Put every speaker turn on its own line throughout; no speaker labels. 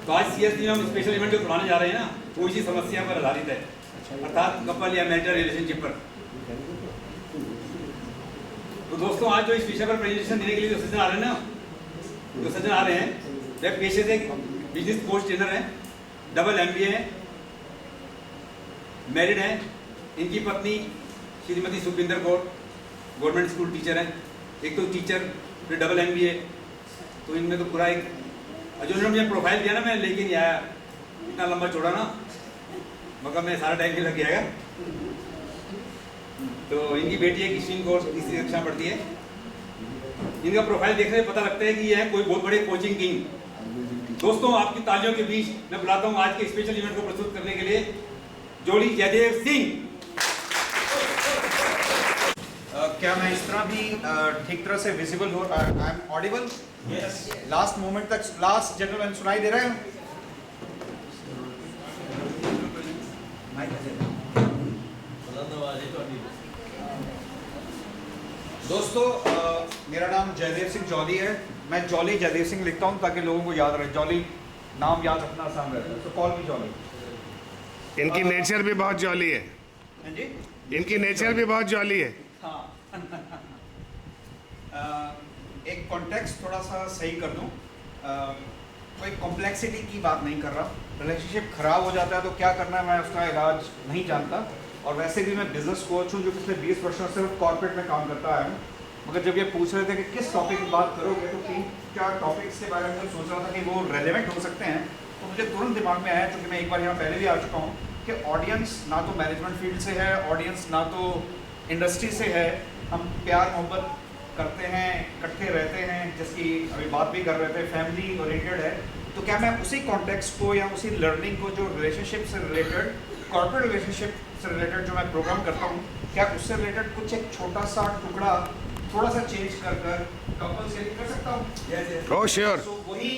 तो आज CSD में हम स्पेशल इवेंट जो करवाने जा रहे हैं ना, वो इसी समस्या पर आधारित है, अर्थात कपल या मैरिटल रिलेशनशिप पर। तो दोस्तों, आज जो इस विषय पर प्रेजेंटेशन देने के लिए जो सज्जन आ रहे हैं वे पेशे से बिजनेस कोच ट्रेनर हैं, डबल MBA हैं, मैरिड हैं। इनकी पत्नी Shrimati Sukhwinder Kaur government school teacher हैं। एक तो टीचर फिर डबल MBA, तो इनमें तो पूरा एक जो उन्होंने मुझे प्रोफाइल दिया ना, मैं लेके नहीं आया, इतना लंबा चौड़ा ना, मगर मैं सारा टाइम ही लग गया। तो इनकी बेटी एक स्ट्रीम कोर्स तीसरी कक्षा पढ़ती है। इनका प्रोफाइल देखने से पता लगता है कि यह है कोई बहुत बड़े कोचिंग किंग। दोस्तों, आपकी तालियों के बीच मैं बुलाता हूं आज के स्पेशल इवेंट को प्रस्तुत करने के लिए जोली जयदेव सिंह।
क्या मैं इस तरह भी ठीक तरह से विजिबल हो? I am audible? Yes. Last moment तक, लास्ट जेंटलमैन सुनाई दे रहा है? दोस्तों, मेरा नाम जयदेव सिंह जॉली है। मैं जॉली जयदेव सिंह लिखता हूँ ताकि लोगों को याद रहे। जॉली नाम याद रखना आसान रहता है, तो कॉल मी जॉली।
इनकी नेचर भी बहुत जॉली है।
हाँ जी,
इनकी नेचर भी बहुत जॉली है।
हाँ। एक कॉन्टेक्स्ट थोड़ा सा सही कर दूं। कोई कॉम्प्लेक्सिटी की बात नहीं कर रहा। रिलेशनशिप खराब हो जाता है तो क्या करना है, मैं उसका इलाज नहीं जानता। और वैसे भी मैं बिजनेस कोच हूँ जो पिछले 20 वर्षों से कॉर्पोरेट में काम करता है। मगर जब ये पूछ रहे थे कि किस टॉपिक की बात करोगे, तो 3-4 टॉपिक्स के बारे में मैं सोच रहा था कि वो रेलेवेंट हो सकते हैं। तो मुझे तुरंत दिमाग में आया, क्योंकि मैं एक बार यहाँ पहले भी आ चुका हूँ, कि ऑडियंस ना तो मैनेजमेंट फील्ड से है, ऑडियंस ना तो इंडस्ट्री से है। हम प्यार मोहब्बत करते हैं, इकट्ठे रहते हैं, जिसकी अभी बात भी कर रहे थे, फैमिली ओरिएंटेड है। तो क्या मैं उसी कॉन्टेक्स्ट को या उसी लर्निंग को जो रिलेशनशिप से रिलेटेड, कॉर्पोरेट रिलेशनशिप से रिलेटेड जो मैं प्रोग्राम करता हूँ, क्या उससे रिलेटेड कुछ एक छोटा सा टुकड़ा थोड़ा सा चेंज कर कपल्स के लिए कर सकता हूँ?
Oh sure.
तो वही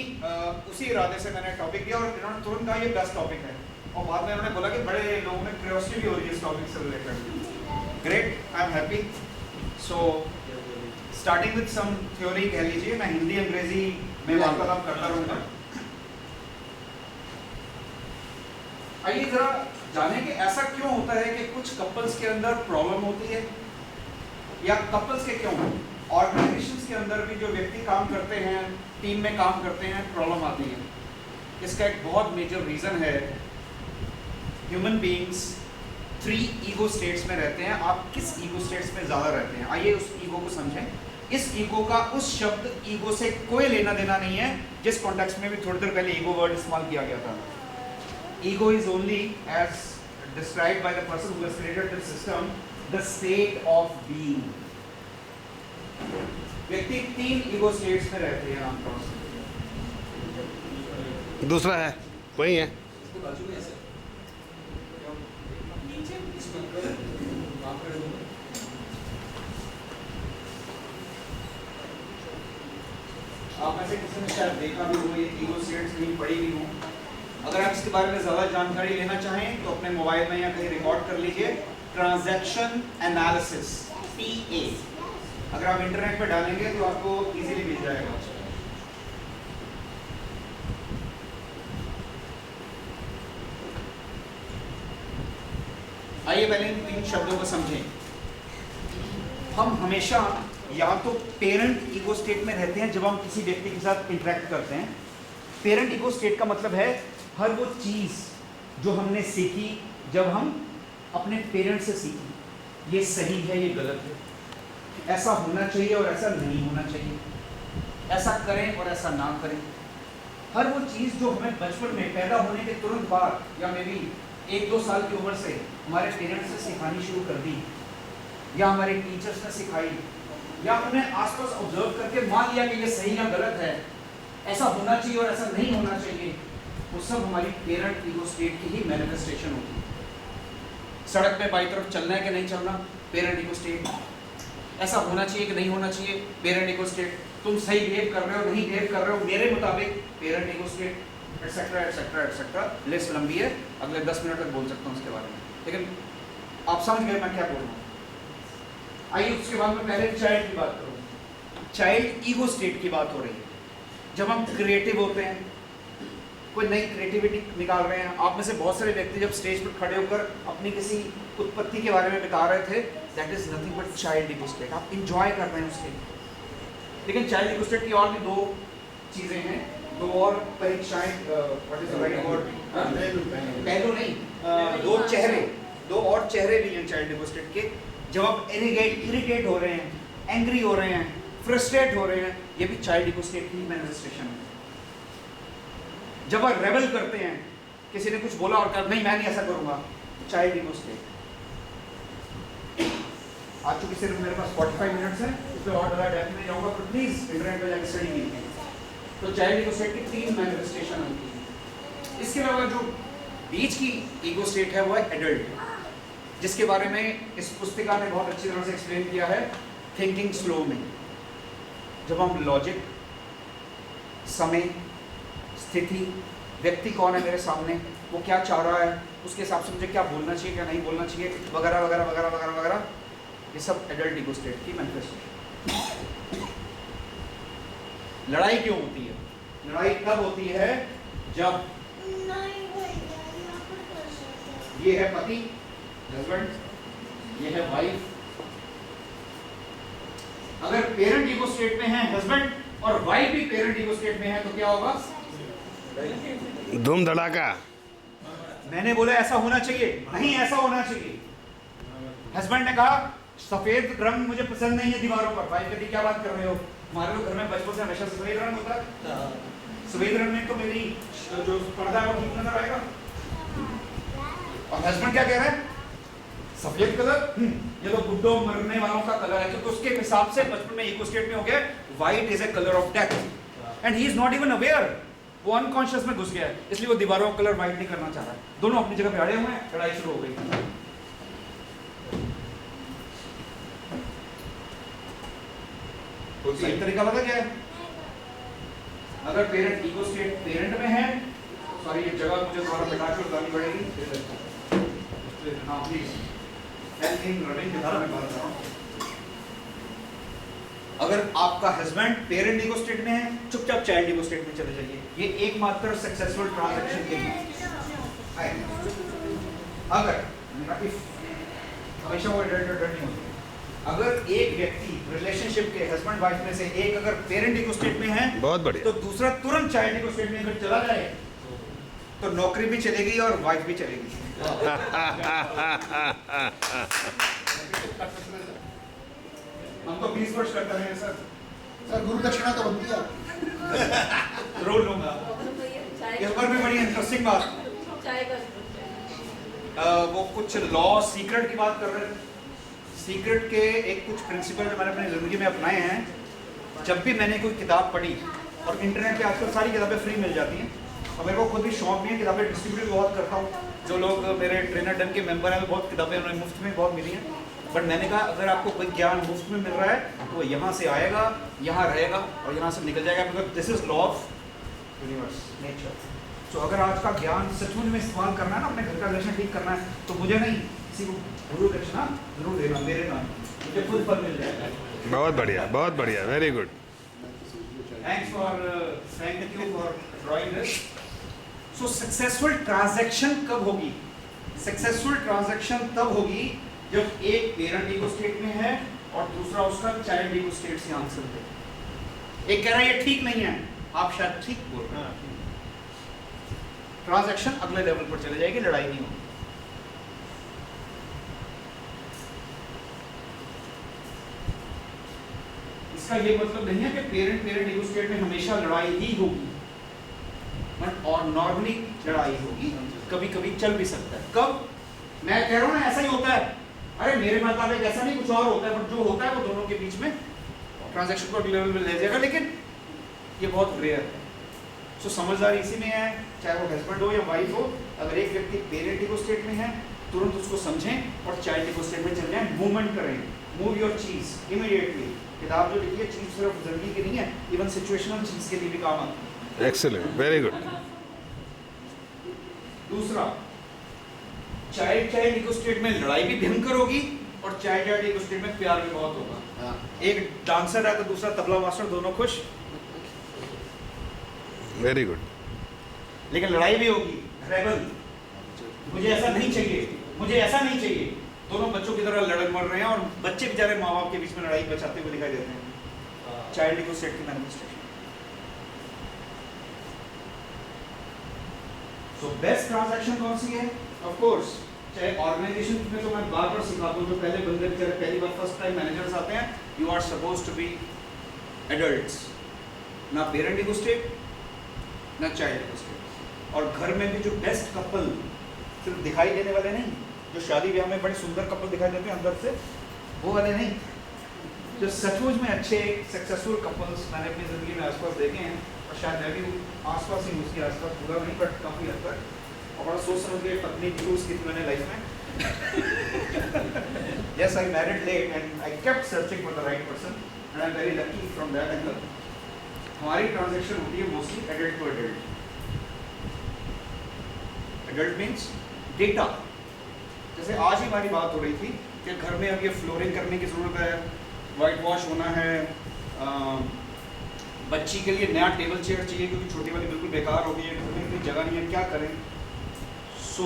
उसी इरादे से मैंने टॉपिक दिया, और इन्होंने तुरंत कहा ये बेस्ट टॉपिक है। और बाद में इन्होंने बोला कि बड़े लोगों में क्यूरियोसिटी भी हो रही है इस टॉपिक से related. Great, I am happy. So starting with some theory कह लीजिए, मैं हिंदी अंग्रेजी में वार्तालाप करता रहूँगा। आइए जरा जाने कि ऐसा क्यों होता है कि कुछ कपल्स के अंदर प्रॉब्लम होती है, या कपल्स के क्यों, ऑर्गेनाइजेशंस के अंदर भी जो व्यक्ति काम करते हैं, टीम में काम करते हैं, प्रॉब्लम आती है। इसका एक बहुत मेजर रीजन है, ह्यूमन बीइंग्स 3 ईगो स्टेट्स में रहते हैं। आप किस ईगो स्टेट्स में ज़्यादा रहते हैं? आइए उस ईगो को समझें। इस ईगो का उस शब्द ईगो से कोई लेना देना नहीं है जिस कॉन्टेक्स्ट में भी थोड़ी देर पहले ईगो वर्ड इस्तेमाल किया गया था। Ego is only as described by the person who has created this system the state of being. व्यक्ति 3 ईगो स्टेट्स में रहते हैं आमतौर से।
दूसरा है वही है।
आप में से किसी ने शायद देखा भी हो, ये ईगो स्टेट्स कहीं पड़ी भी हो। अगर आप इसके बारे में ज़्यादा जानकारी लेना चाहें तो अपने मोबाइल में या कहीं रिकॉर्ड कर लीजिए, ट्रांजैक्शन एनालिसिस, TA। अगर आप इंटरनेट पे डालेंगे तो आपको इजीली मिल जाएगा। आइए पहले इन 3 शब्दों को समझें। हम हमेशा या तो पेरेंट ईगो स्टेट में रहते हैं जब हम किसी व्यक्ति के साथ इंटरेक्ट करते हैं। पेरेंट ईगो स्टेट का मतलब है हर वो चीज़ जो हमने सीखी जब हम अपने पेरेंट्स से सीखी, ये सही है, ये गलत है, ऐसा होना चाहिए और ऐसा नहीं होना चाहिए, ऐसा करें और ऐसा ना करें। हर वो चीज़ जो हमें बचपन में पैदा होने के तुरंत बाद या मे बी 1-2 साल की उम्र से हमारे पेरेंट्स से सिखानी शुरू कर दी, या हमारे टीचर्स ने सिखाई, या हमने आसपास ऑब्जर्व करके मान लिया कि ये सही या गलत है, ऐसा होना चाहिए और ऐसा नहीं होना चाहिए, वो सब हमारी पेरेंट ईगो स्टेट की ही मैनिफेस्टेशन होती है। सड़क पे बाई तरफ चलना है कि नहीं चलना, पेरेंट ईगो स्टेट। ऐसा होना चाहिए कि नहीं होना चाहिए, पेरेंट ईगो स्टेट। तुम सही बिहेव कर रहे हो, नहीं बिहेव कर रहे हो मेरे मुताबिक, parent ego state, etcetera etcetera etcetera. List लंबी है, अगले 10 मिनट तक बोल सकता हूँ उसके बारे में, लेकिन आप समझ गए मैं क्या बोल रहा हूँ। आइए उसके बाद में पहले चाइल्ड की बात करूँ। चाइल्ड ईगो स्टेट की बात हो रही है। जब हम क्रिएटिव होते हैं, कोई नई क्रिएटिविटी निकाल रहे हैं। आप में से बहुत सारे व्यक्ति जब स्टेज पर खड़े होकर अपनी किसी उत्पत्ति के बारे में बता रहे थे, that is nothing but child ego state. आप इंजॉय कर रहे हैं उसके। लेकिन चाइल्ड ईगो स्टेट की और भी दो चीजें हैं, दो और परीक्षाएं, what is the right word, पहलू नहीं, दो और चेहरे भी हैं चाइल्ड ईगो स्टेट के। जब आप इरिटेट हो रहे हैं, एंग्री हो रहे हैं, फ्रस्ट्रेट हो रहे हैं, ये भी चाइल्ड ईगो स्टेट की मैनिफेस्टेशन है। जब आप रेबल करते हैं, किसी ने कुछ बोला और कहा नहीं मैं नहीं ऐसा करूंगा, चाइल्ड ईगो स्टेट। आज चूंकि सिर्फ मेरे पास 45 मिनट्स हैं, इसमें और ज़्यादा डेप्थ में जाऊंगा, तो प्लीज इंटरनेट पर जाकर स्टडी कीजिए। तो चाइल्ड ईगो स्टेट की 3 मैनिफेस्टेशन होती है। इसके अलावा जो बीच की ईगो स्टेट है वो है एडल्ट, जिसके बारे में इस पुस्तिका ने बहुत अच्छी तरह से एक्सप्लेन किया है, थिंकिंग स्लो में। जब हम लॉजिक, समय, स्थिति, व्यक्ति कौन है मेरे सामने, वो क्या चाह रहा है, उसके हिसाब से मुझे क्या बोलना चाहिए, क्या नहीं बोलना चाहिए, वगैरह वगैरह वगैरह वगैरह वगैरह, ये सब एडल्ट ईगो स्टेट की मैनिफेस्टेशन। लड़ाई क्यों होती है? लड़ाई तब होती है जब ये है पति, हस्बैंड, ये है वाइफ। अगर पेरेंट ईगो स्टेट में है हस्बैंड और वाइफ भी पेरेंट ईगो स्टेट में है तो क्या होगा?
धूम धड़ाका।
मैंने बोला ऐसा होना चाहिए, नहीं ऐसा होना चाहिए। हस्बैंड ने कहा सफेद रंग मुझे पसंद नहीं है दीवारों पर। वाइफ कहती क्या बात कर रहे हो, हमारे लोग घर में बचपन से हमेशा सफेद रंग होता है, सफेद रंग में तो मेरी जो पर्दा है वो ठीक नजर आएगा। और हस्बैंड क्या कह रहे हैं? सफेद कलर, ये तो बुड्ढों मरने वालों का कलर है, क्योंकि उसके हिसाब से बचपन में ईगो स्टेट में हो गया white is a colour of death and he is not even aware. वो अनकॉन्शियस में घुस गया है, इसलिए वो दीवारों का कलर व्हाइट नहीं करना चाह रहा है। दोनों अपनी जगह पे अड़े हुए हैं, लड़ाई शुरू हो गई। सही तरीका पता क्या है? अगर पेरेंट ईगो स्टेट पेरेंट में है, सॉरी ये जगह मुझे थोड़ा बिठा के बतानी पड़ेगी। हाँ प्लीज, अगर आपका हस्बैंड पेरेंट ईगो स्टेट में है, चुपचाप चाइल्ड ईगो स्टेट में चले जाइए। ये एकमात्र सक्सेसफुल ट्रांजैक्शन के लिए। अगर हमेशा वो एडल्ट नहीं होती। अगर एक व्यक्ति रिलेशनशिप के हस्बैंड वाइफ में से एक अगर पेरेंट ईगो स्टेट में है,
बहुत बढ़िया।
तो दूसरा तुरंत चाइल्ड ईगो स्टेट में अगर चला जाए तो नौकरी भी चलेगी और वाइफ भी चलेगी। हम तो 20 वर्ष करते रहे सर।
सर गुरु दक्षिणा तो बनती है।
रोल लूंगा। इस बार में बड़ी इंटरेस्टिंग बात, वो कुछ लॉ सीक्रेट की बात कर रहे थे। सीक्रेट के एक कुछ प्रिंसिपल जो मैंने अपनी ज़िंदगी में अपनाए हैं। जब भी मैंने कोई किताब पढ़ी, और इंटरनेट पे आजकल सारी किताबें फ्री मिल जाती हैं, और मेरे को खुद भी शौक भी है, किताबें डिस्ट्रीब्यूट बहुत करता हूँ। जो लोग मेरे ट्रेनर डन के मेंबर हैं, तो बहुत किताबें उन्होंने मुफ्त में बहुत मिली हैं। बट मैंने कहा अगर आपको कोई ज्ञान मुफ्त में मिल रहा है तो वो यहाँ से आएगा, यहाँ रहेगा और यहाँ से निकल जाएगा, because this is law of universe, nature. So अगर आज का ज्ञान सचमुच में इस्तेमाल करना है ना, अपने घर का रिलेशन ठीक करना है, तो मुझे नहीं, किसी को गुरु दक्षिणा जरूर देना, मेरे नाम मुझे खुद फल मिल जाएगा।
बहुत बढ़िया, बहुत बढ़िया, very good.
Thanks for drawing this. So successful transaction कब होगी? सक्सेसफुल ट्रांजैक्शन तब होगी जब एक पेरेंट ईगो स्टेट में है और दूसरा उसका चाइल्ड ईगो स्टेट से आंसर दे। एक कह रहा है ये ठीक नहीं है, आप शायद ठीक बोल रहे हैं। ट्रांजैक्शन अगले लेवल पर चले जाएगी, लड़ाई नहीं होगी। इसका ये मतलब नहीं है कि पेरेंट ईगो स्टेट में हमेशा लड़ाई ही होगी, बट और नॉर्मली लड़ाई होगी, कभी कभी चल भी सकता है। कब? मैं कह रहा हूं ना ऐसा ही होता है। अरे मेरे मुताबिक ऐसा नहीं, कुछ और होता है, बट जो होता है वो दोनों के बीच में ट्रांजैक्शन को अगले लेवल में ले जाएगा, लेकिन ये बहुत रेयर है। सो समझदारी इसी में है, चाहे वो हस्बैंड हो या वाइफ हो। अगर एक व्यक्ति पेरेंट ईगो स्टेट में है, तुरंत उसको समझें और चाइल्ड ईगो स्टेट में चल जाएं, मूवमेंट करें, मूव योर चीज इमीडिएटली। किताब जो लिखी है, चीज सिर्फ जिंदगी की नहीं है, इवन सिचुएशनल चीज के लिए भी काम आती है।
Excellent, very good.
दूसरा, चाइल्ड ईगो स्टेट में लड़ाई भी भयंकर होगी और चाइल्ड ईगो स्टेट में प्यार भी बहुत होगा। एक डांसर है तो दूसरा तबला मास्टर, दोनों खुश।
Very good.
लेकिन लड़ाई भी होगी, रेबल, मुझे ऐसा नहीं चाहिए, मुझे ऐसा नहीं चाहिए। दोनों बच्चों की तरह लड़ मर रहे हैं और बच्चे बेचारे माँ बाप के बीच में लड़ाई बचाते हुए दिखाई देते हैं। चाइल्ड ईगो स्टेट की मैनिफेस्टेशन। सो बेस्ट ट्रांजैक्शन कौन सी है? ऑफ कोर्स चाहे ऑर्गेनाइजेशन में तो मैं बार बार सिखाता हूँ, जो पहले बंदे बेचारे पहली बार फर्स्ट टाइम मैनेजर्स आते हैं, you are suppose to be adults, ना पेरेंट ईगो स्टेट ना चाइल्ड ईगो स्टेट। और घर में भी जो बेस्ट कपल सिर्फ दिखाई देने वाले नहीं, जो शादी ब्याह में बड़े सुंदर कपल दिखाई देते हैं अंदर से, वो वाले नहीं, जो सचमुच में अच्छे सक्सेसफुल कपल्स मैंने अपनी ज़िंदगी में आसपास देखे हैं, और शायद मैं भी आसपास ही उसके आसपास पूरा नहीं बट काफ़ी हद तक, और बड़ा सोच समझ के पत्नी चूज की मैंने लाइफ में। Yes, I married late and I kept searching for the right person and I'm very lucky from that angle. हमारी ट्रांजैक्शन होती है mostly adult to adult. Adult means data. जैसे आज ही हमारी बात हो रही थी कि घर में अब ये फ्लोरिंग करने की ज़रूरत है, वाइट वॉश होना है, बच्ची के लिए नया टेबल चेयर चाहिए क्योंकि छोटी वाली बिल्कुल बेकार हो गई है, घर में इतनी जगह नहीं है, क्या करें। सो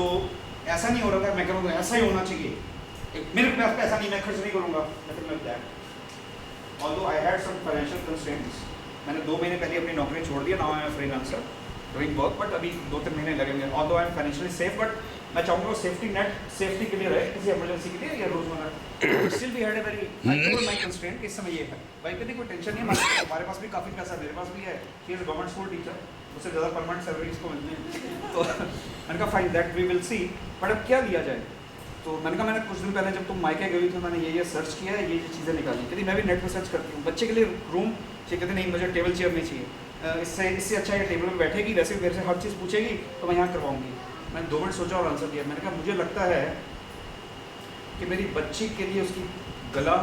ऐसा नहीं हो रहा था, मैं करूँगा ऐसा ही होना चाहिए, मेरे पास पैसा नहीं, मैं खर्च नहीं करूँगा, although I had some financial constraints. मैंने 2 महीने पहले अपनी नौकरी छोड़ दिया, now I am freelancer doing work, but अभी 2-3 महीने लगेंगे। Although I am financially safe, but मैं चाहूँगा सेफ्टी नेट सेफ्टी के लिए रहे, किसी इमरजेंसी के लिए या रोजमर्रा। Still we had a very my constraint इस समय ये है, भाई कभी कोई टेंशन नहीं है, हमारे पास भी काफ़ी पैसा, मेरे पास भी है, he is a government school teacher, उससे ज़्यादा परमानेंट सैलरी इसको मिलती है, तो मैंने कहा fine that we will see, but अब क्या लिया जाए। तो मैंने कहा, मैंने कुछ दिन पहले जब तुम मायके गई थी, मैंने ये सर्च किया है, ये चीज़ें निकाली, कहती मैं भी नेट पर सर्च करती हूँ, बच्चे के लिए रूम चाहिए, कहते नहीं मुझे टेबल चेयर नहीं चाहिए, इससे अच्छा ये टेबल में बैठेगी, वैसे भी मेरे से हर चीज़ पूछेगी तो मैं यहाँ करवाऊँगी। मैंने 2 मिनट सोचा और आंसर दिया, मैंने कहा मुझे लगता है कि मेरी बच्ची के लिए उसकी गला,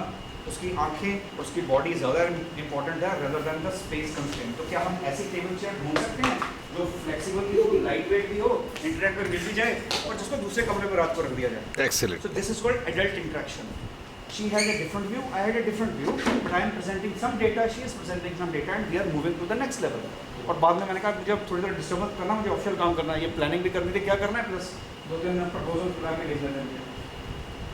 उसकी आंखें, उसकी बॉडी ज़्यादा इंपॉर्टेंट है rather than the space constraint. तो क्या हम ऐसी टेबल चेयर ढूंढ सकते हैं जो फ्लेक्सिबल भी हो, लाइट वेट भी हो, इंटरनेट पर मिल भी जाए और जिसको दूसरे कमरे पर रात को रख दिया जाए।
Excellent.
So this is called adult interaction. She has a different view, I had a different view, but I am presenting some data, she is presenting some data, and we are moving to the next level. और बाद में मैंने कहा मुझे अब थोड़ी देर disturbance करना, मुझे ऑफिशियल काम करना है, ये प्लानिंग भी करनी थी, क्या करना है, प्लस 2-3 प्रपोजल बना के भेज देते हैं।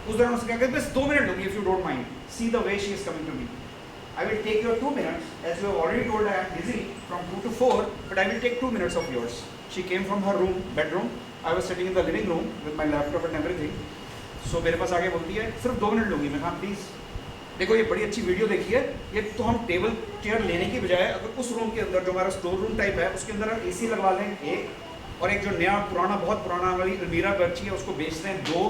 उस दौरान उसने क्या कहा, बस 2 मिनट लूँगी, if you don't mind, see the way she is coming to me, I will take your 2 minutes, as you have already told I am busy from 2 to 4, but I will take 2 minutes of yours. She came from her room, bedroom, I was sitting in the living room with my laptop and everything. So मेरे पास आगे बोलती है सिर्फ 2 minute लूँगी। मैं कहा please देखो ये बड़ी अच्छी वीडियो देखी है, ये तो हम टेबल चेयर लेने की बजाय अगर उस रूम के अंदर जो हमारा स्टोर रूम टाइप है उसके अंदर हम AC लगवा लें एक, और एक जो नया पुराना बहुत पुराना वाली अलमीरा बची है उसको बेच दें 2,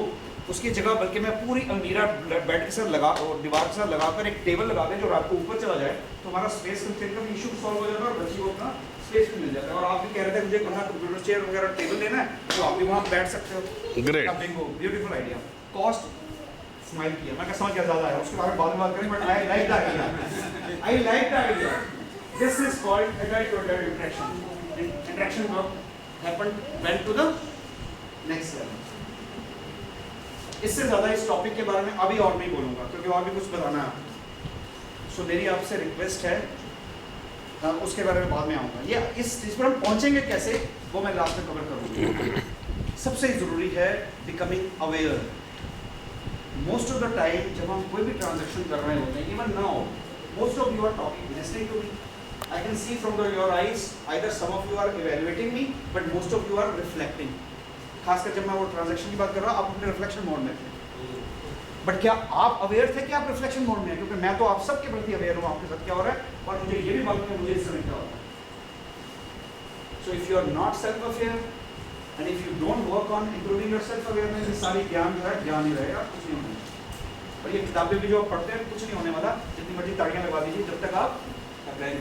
उसकी जगह बल्कि मैं पूरी अलमीरा बेड के साथ लगा और दीवार के साथ लगाकर एक टेबल लगा दें जो रात को ऊपर चला जाए, तो हमारा स्पेस कंस्ट्रेंट का इशू सॉल्व हो जाता है और बच्ची को अपना स्पेस भी मिल जाता है। और आप भी कह रहे थे मुझे अपना कंप्यूटर चेयर वगैरह टेबल लेना है, तो आप भी वहाँ बैठ सकते हो।
Great.
Beautiful idea. Cost smile किया, मैं समझ गया ज़्यादा है, उसके बारे में बाद में बात करें, but I like the idea, I like the idea. This is called adult to adult interaction. Interaction happened went to the next level. इससे ज़्यादा इस टॉपिक के बारे में अभी और नहीं बोलूँगा क्योंकि और भी कुछ बताना है। सो मेरी आपसे रिक्वेस्ट है, उसके बारे में बाद में आऊँगा, या इस पर हम पहुँचेंगे कैसे वो मैं लास्ट में कवर करूँगा। सबसे ज़रूरी है becoming aware. Most of the time जब हम कोई भी ट्रांजेक्शन कर रहे होते हैं, even now most of you are talking listening to me, I can see from your eyes either some of you are evaluating me but most of you are reflecting. खासकर जब मैं वो ट्रांजेक्शन की बात कर रहा हूँ, आप अपने रिफ्लेक्शन मोड में थे, बट क्या आप अवेयर थे कि आप रिफ्लेक्शन मोड में हैं? क्योंकि मैं तो आप सबके प्रति अवेयर हूँ आपके साथ क्या हो रहा है, और मुझे ये भी मालूम है मुझे इस समय क्या हो रहा है। So if you are not self aware and if you don't work on improving your self awareness, ये सारी ज्ञान जो है ज्ञान ही रहेगा, कुछ नहीं होने। और ये किताबें भी जो आप पढ़ते हैं कुछ नहीं होने वाला, जितनी मर्जी ताड़ियाँ लगवा दीजिए जब तक आप अप्लाई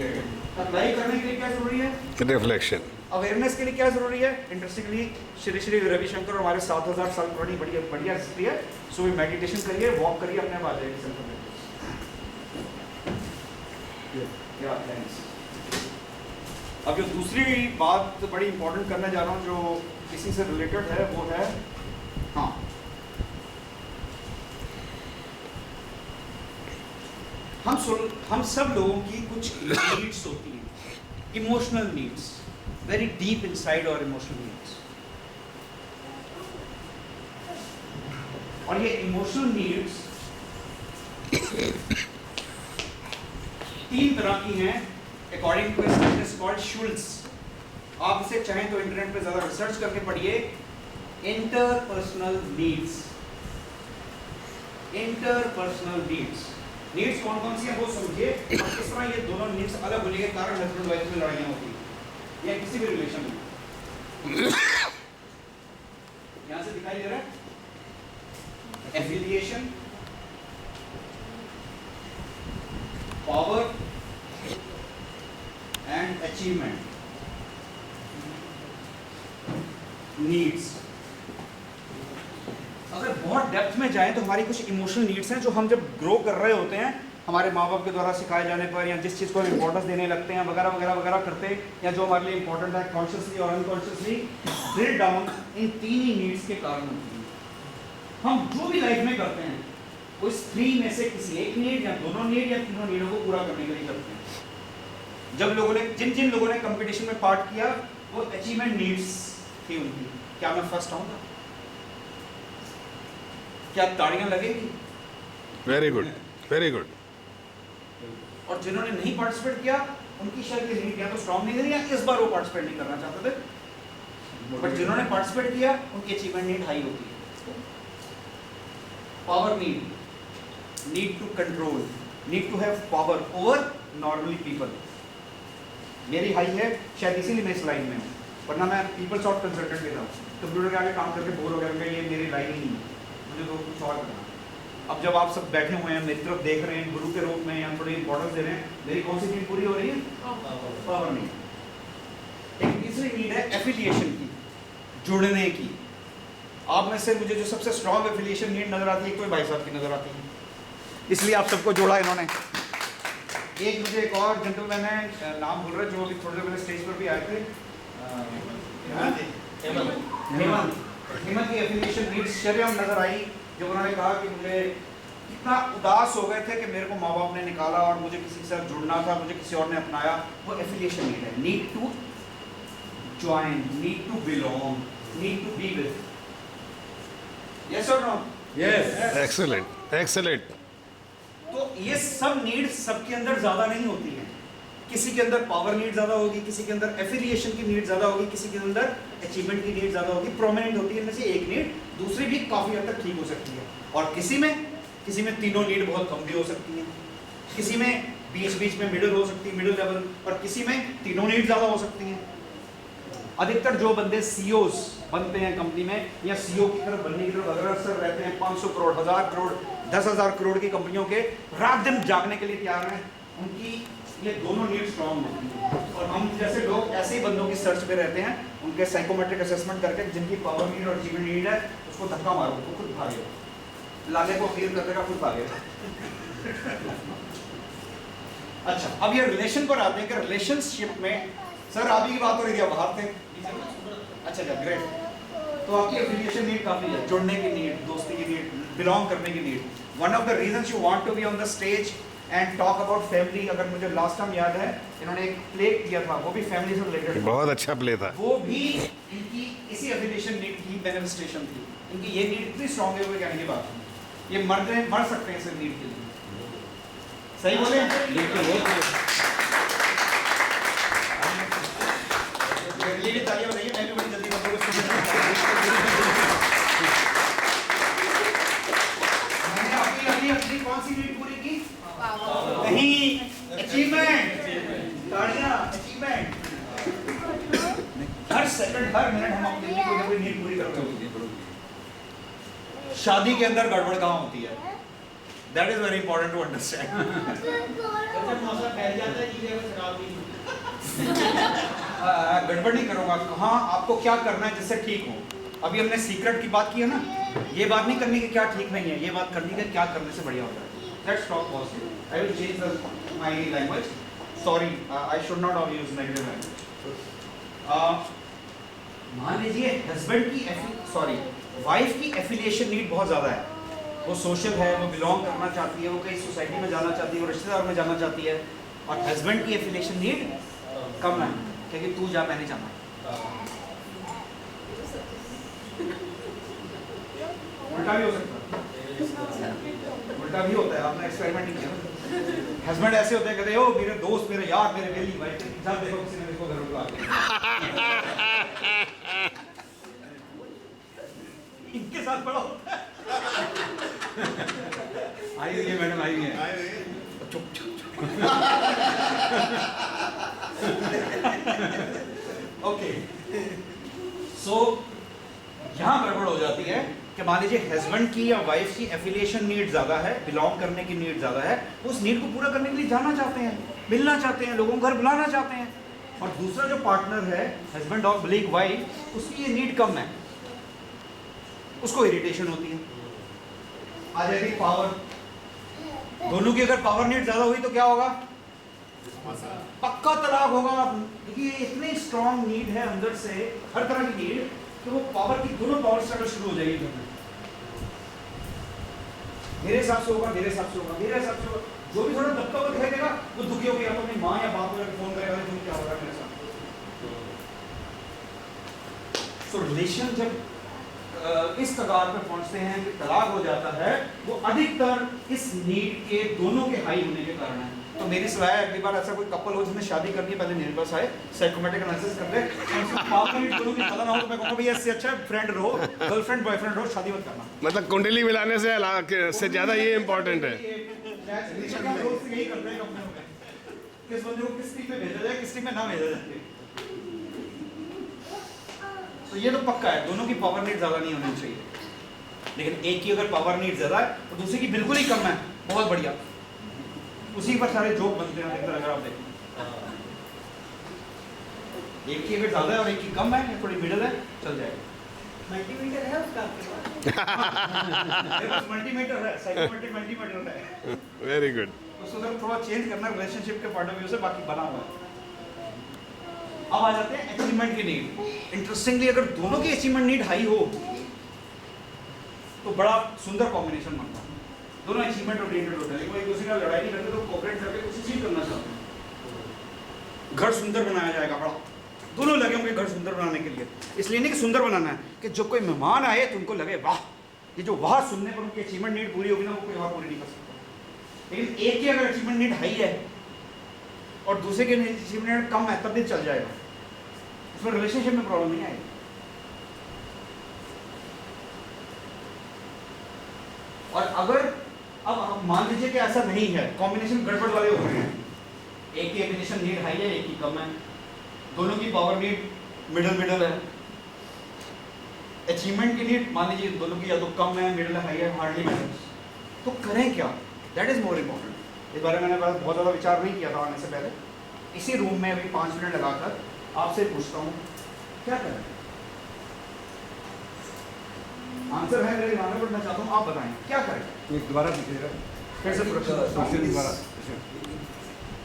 करने के लिए क्या जरूरी है?
Reflection.
अवेयरनेस के लिए क्या जरूरी है? इंटरेस्टिंगली श्री श्री रविशंकर हमारे 7000 साल पुरानी बढ़िया हिस्ट्री है। सो वे मेडिटेशन करिए, वॉक करिए, अपने आप आ जाएगी सेल्फ अवेयरनेस। अब जो दूसरी बात बड़ी इंपॉर्टेंट करने जा रहा हूँ जो इसी से रिलेटेड है वो है, हाँ, हम सब लोगों की कुछ नीड्स होती हैं, emotional needs. very deep inside our emotional needs. और ये emotional needs 3 तरह की हैं according to a scientist called Schultz. आप इसे चाहें तो इंटरनेट पे ज़्यादा रिसर्च करके पढ़िए. Interpersonal needs. Interpersonal needs. Needs कौन कौन सी हैं वो समझिए. और किस तरह ये दोनों नीड्स अलग होने के कारण हस्बैंड वाइफ में लड़ाइयाँ होती हैं या किसी भी रिलेशन में. यहाँ से दिखाई दे रहा है affiliation, power and achievement. Needs अगर बहुत डेप्थ में जाएं तो हमारी कुछ इमोशनल नीड्स हैं जो हम जब ग्रो कर रहे होते हैं हमारे माँ बाप के द्वारा सिखाए जाने पर या जिस चीज़ को हम इंपॉर्टेंस देने लगते हैं वगैरह वगैरह वगैरह करते या जो हमारे लिए इंपॉर्टेंट है कॉन्शियसली और unconsciously build down in 3 he needs के कारण होती है. हम जो भी लाइफ में करते हैं वो इस 3 में से किसी एक नीड या दोनों नीड या तीनों नीडों को पूरा करने के लिए करते हैं. जब लोगों ने जिन लोगों ने कंपटीशन में पार्ट किया वो अचीवमेंट नीड्स थी उनकी. क्या मैं फर्स्ट आऊंगा? क्या ताड़ियां लगेंगी?
Very good, very good.
और जिन्होंने नहीं पार्टिसिपेट किया उनकी शायद ये नीड या तो स्ट्रांग नहीं थी या इस बार वो पार्टिसिपेट नहीं करना चाहते थे. बट जिन्होंने पार्टिसिपेट किया उनकी अचीवमेंट नीड हाई होती है. Power need to control, need to have power over normally people. मेरी हाई है शायद इसीलिए मैं इस लाइन में हूँ, वरना मैं पीपल सॉफ्ट कंसल्टेंट के था. कंप्यूटर के आगे काम करके बोर हो गया, ये मेरी लाइन ही नहीं है, मुझे तो कुछ और करना. अब जब आप सब बैठे हुए हैं मेरी तरफ देख रहे हैं गुरु के रूप में या थोड़ी इंपॉर्टेंस दे रहे हैं, मेरी कौन सी नीड पूरी हो रही है? Power need. एक तीसरी नीड है एफिलिएशन की, जुड़ने की. आप में से मुझे जो सबसे स्ट्रॉन्ग एफिलिएशन नीड नजर आती है कोई भाई साहब की नजर आती है, इसलिए आप सबको जोड़ा इन्होंने. एक मुझे एक और जेंटलमैन है, नाम भूल रहा, जो अभी थोड़ी देर पहले स्टेज पर भी आए थे, हेमंत की एफिलिएशन नीड शर्यम नजर आई. जब उन्होंने कहा कि मुझे इतना उदास हो गए थे कि मेरे को माँ बाप ने निकाला और मुझे किसी के साथ जुड़ना था, मुझे किसी और ने अपनाया. वो एफिलिएशन नीड है. Need to join, need to belong, need to be with. Yes और नो?
यस.
Excellent, excellent.
तो ये सब नीड सबके अंदर ज्यादा नहीं होती हैं. किसी के अंदर पावर नीड ज्यादा होगी, किसी के अंदर एफिलिएशन की नीड ज्यादा होगी, किसी के अंदर अचीवमेंट की नीड ज्यादा होगी. प्रोमिनेंट होती है इनमें से एक नीड, दूसरी भी काफी हद तक ठीक हो सकती है. और किसी में तीनों नीड बहुत कम भी हो सकती हैं, किसी में बीच में मिडिल हो सकती है, मिडिल लेवल, और किसी में तीनों नीड ज्यादा हो सकती हैं. अधिकतर जो बंदे सीईओस बनते हैं कंपनी में या सीईओ की तरफ बनने की तरफ अग्रसर रहते हैं, 500 करोड़, 1000 करोड़, 10,000 करोड़ की कंपनियों के रात दिन जागने के लिए तैयार हैं, उनकी ये दोनों नीड स्ट्रॉन्ग होती हैं. और हम जैसे लोग ऐसे ही बंदों की सर्च पे रहते हैं, उनके साइकोमेट्रिक असेसमेंट करके जिनकी पावर नीड और अचीवमेंट नीड है उसको धक्का मारो, वो खुद भागेगा. लाले को क्लियर कर देगा, खुद भागेगा. अच्छा, अब ये रिलेशन पर आते हैं कि रिलेशनशिप में सर आप ही की बात हो रही थी, बाहर थे. अच्छा ग्रेट. तो आपकी एफिलिएशन नीड काफी है, जुड़ने की नीड, दोस्ती की नीड, बिलोंग करने की need. One of the reasons you want to be on the stage and talk about family, अगर मुझे लास्ट टाइम याद है इन्होंने एक प्ले किया था, वो भी फैमिली से रिलेटेड,
बहुत अच्छा प्ले था.
वो भी इनकी इसी एफिलिएशन नीड की मैनिफेस्टेशन थी. इनकी ये नीड इतनी स्ट्रांग है, वो कहने की बात है, ये मर सकते हैं इस नीड के लिए. सही बोले? भी तालियां बजाइए, मैं भी बड़ी जल्दी बंदों को मैंने अपनी कौन सी नीड पूरी की? नहीं, अचीवमेंट. तालियां, अचीवमेंट. हर सेकंड हर मिनट हम अपनी कोई नीड पूरी करते हैं. शादी के अंदर गड़बड़ कहाँ होती है? That is very important to understand. गड़बड़ नहीं करूंगा, कहाँ आपको क्या करना है जिससे ठीक हो. अभी हमने सीक्रेट की बात की है ना, ये बात नहीं करनी कि क्या ठीक नहीं है, ये बात करनी है क्या करने से बढ़िया हो जाए. Let's talk positive. I will change my language. Sorry, I should not have used negative language. मान लीजिए हस्बैंड की वाइफ की एफिलिएशन नीड बहुत ज़्यादा है. वो सोशल है, वो बिलोंग करना चाहती है, वो कहीं सोसाइटी में जाना चाहती है, वो रिश्तेदार में जाना चाहती है. और हस्बैंड की एफिलिएशन नीड कम है. कि तू जा, मैंने जाना। उल्टा भी हो सकता है, उल्टा भी होता है, आपने एक्सपेरिमेंट नहीं किया। हस्बैंड ऐसे होते हैं, कहते हैं ओ मेरे दोस्त, मेरे यार, मेरे बेली भाई, जब देखो किसी ने देखो घर बुला के। इनके साथ बड़ा होता है।
आई हुई है मैडम, आई हुई है।
चुप चुप चुप। ओके, सो यहाँ गड़बड़ हो जाती है कि मान लीजिए हस्बैंड की या वाइफ की एफिलिएशन नीड ज़्यादा है, बिलोंग करने की नीड ज़्यादा है, उस नीड को पूरा करने के लिए जाना चाहते हैं, मिलना चाहते हैं, लोगों को घर बुलाना चाहते हैं। और दूसरा जो पार्टनर है, हस्बैंड ऑफ ब्लिक वाइफ, उसकी ये नीड कम है, उसको इरिटेशन होती है, आ जाएगी पावर। दोनों की अगर पावर नीड ज़्यादा हुई तो क्या होगा? पक्का तलाक होगा। देखिए इतनी स्ट्रॉन्ग नीड है अंदर से, हर तरह की नीड, कि वो पावर की दोनों पावर स्ट्रगल शुरू हो जाएगी घर में। मेरे हिसाब से होगा, मेरे हिसाब से होगा, मेरे हिसाब से होगा। जो भी थोड़ा दबका हुआ दिखाई देगा वो दुखी होकर या तो अपनी माँ या बाप को फोन करेगा, तुम क्या हो रहा है मेरे साथ। तो रिलेशन जब इस कगार पे पहुंचते हैं कि तलाक हो जाता है, वो अधिकतर इस नीड के दोनों के हाई होने के कारण है। तो मेरी सलाह है, अगली बार ऐसा कोई कपल हो जिसने शादी करनी है, पहले मेरे पास आए, साइकोमेट्रिक एनालिसिस कर ले, पावर नीड दोनों की पता ना हो तो मैं कहूँगा भैया इससे अच्छा फ्रेंड रहो, गर्लफ्रेंड बॉयफ्रेंड रहो, शादी मत करना।
मतलब कुंडली मिलाने से से ज़्यादा ये इम्पोर्टेंट है।
यही करते हैं कंपनियों में, किस बंदे को किस टीम में भेजा जाए, किस टीम में ना भेजा जाए। तो ये तो पक्का है, दोनों की पावर नीड ज़्यादा नहीं होनी चाहिए। लेकिन एक की अगर पावर नीड ज़्यादा है तो दूसरी की बिल्कुल ही कम है, बहुत बढ़िया, उसी पर सारे जोक बनते हैं। अगर आप देखें, एक की अगर ज़्यादा है और एक की कम है या थोड़ी मिडल है, चल जाएगा।
मल्टीमीटर है उसका आपके पास?
मेरे पास मल्टीमीटर है, साइकोमेट्रिक मल्टीमीटर है।
Very good.
उसको सर थोड़ा चेंज करना रिलेशनशिप के पॉइंट ऑफ व्यू से, बाकी बना हुआ है। अब आ जाते हैं अचीवमेंट की नीड। इंटरेस्टिंगली अगर दोनों की अचीवमेंट नीड हाई हो तो बड़ा सुंदर कॉम्बिनेशन बनता है। दोनों अचीवमेंट ओरिएंटेड होते हैं, लेकिन एक दूसरे का लड़ाई नहीं करते, तो कोऑपरेट करके कुछ चीज करना चाहते हैं। घर सुंदर बनाया जाएगा, बड़ा दोनों लगे होंगे घर सुंदर बनाने के लिए। इसलिए नहीं कि सुंदर बनाना है, कि जब कोई मेहमान आए तो उनको लगे वाह, ये जो वाह सुनने पर उनकी अचीवमेंट नीड पूरी होगी ना, वो कोई और पूरी नहीं कर सकता। लेकिन एक की अगर अचीवमेंट नीड हाई है और दूसरे की अचीवमेंट नीड कम है, तब भी चल जाएगा, उसमें रिलेशनशिप में प्रॉब्लम नहीं आएगी। और अगर अब मान लीजिए कि ऐसा नहीं है, कॉम्बिनेशन गड़बड़ वाले हो रहे हैं, एक की एफिलिएशन नीड हाई है, एक की कम है, दोनों की पावर नीड मिडल है, अचीवमेंट की नीड मान लीजिए दोनों की या तो कम है, मिडल है, हाई है, हार्डली मैटर्स। तो करें क्या? That is more important. इस बारे में मैंने बहुत ज़्यादा विचार नहीं किया था आने से पहले। इसी रूम में अभी 5 मिनट लगाकर आपसे पूछता हूँ, क्या करें? आंसर है मेरे दिमाग में, बट मैं चाहता हूँ आप बताएं क्या करें। एक दोबारा दीजिएगा, फिर से क्वेश्चन दोबारा।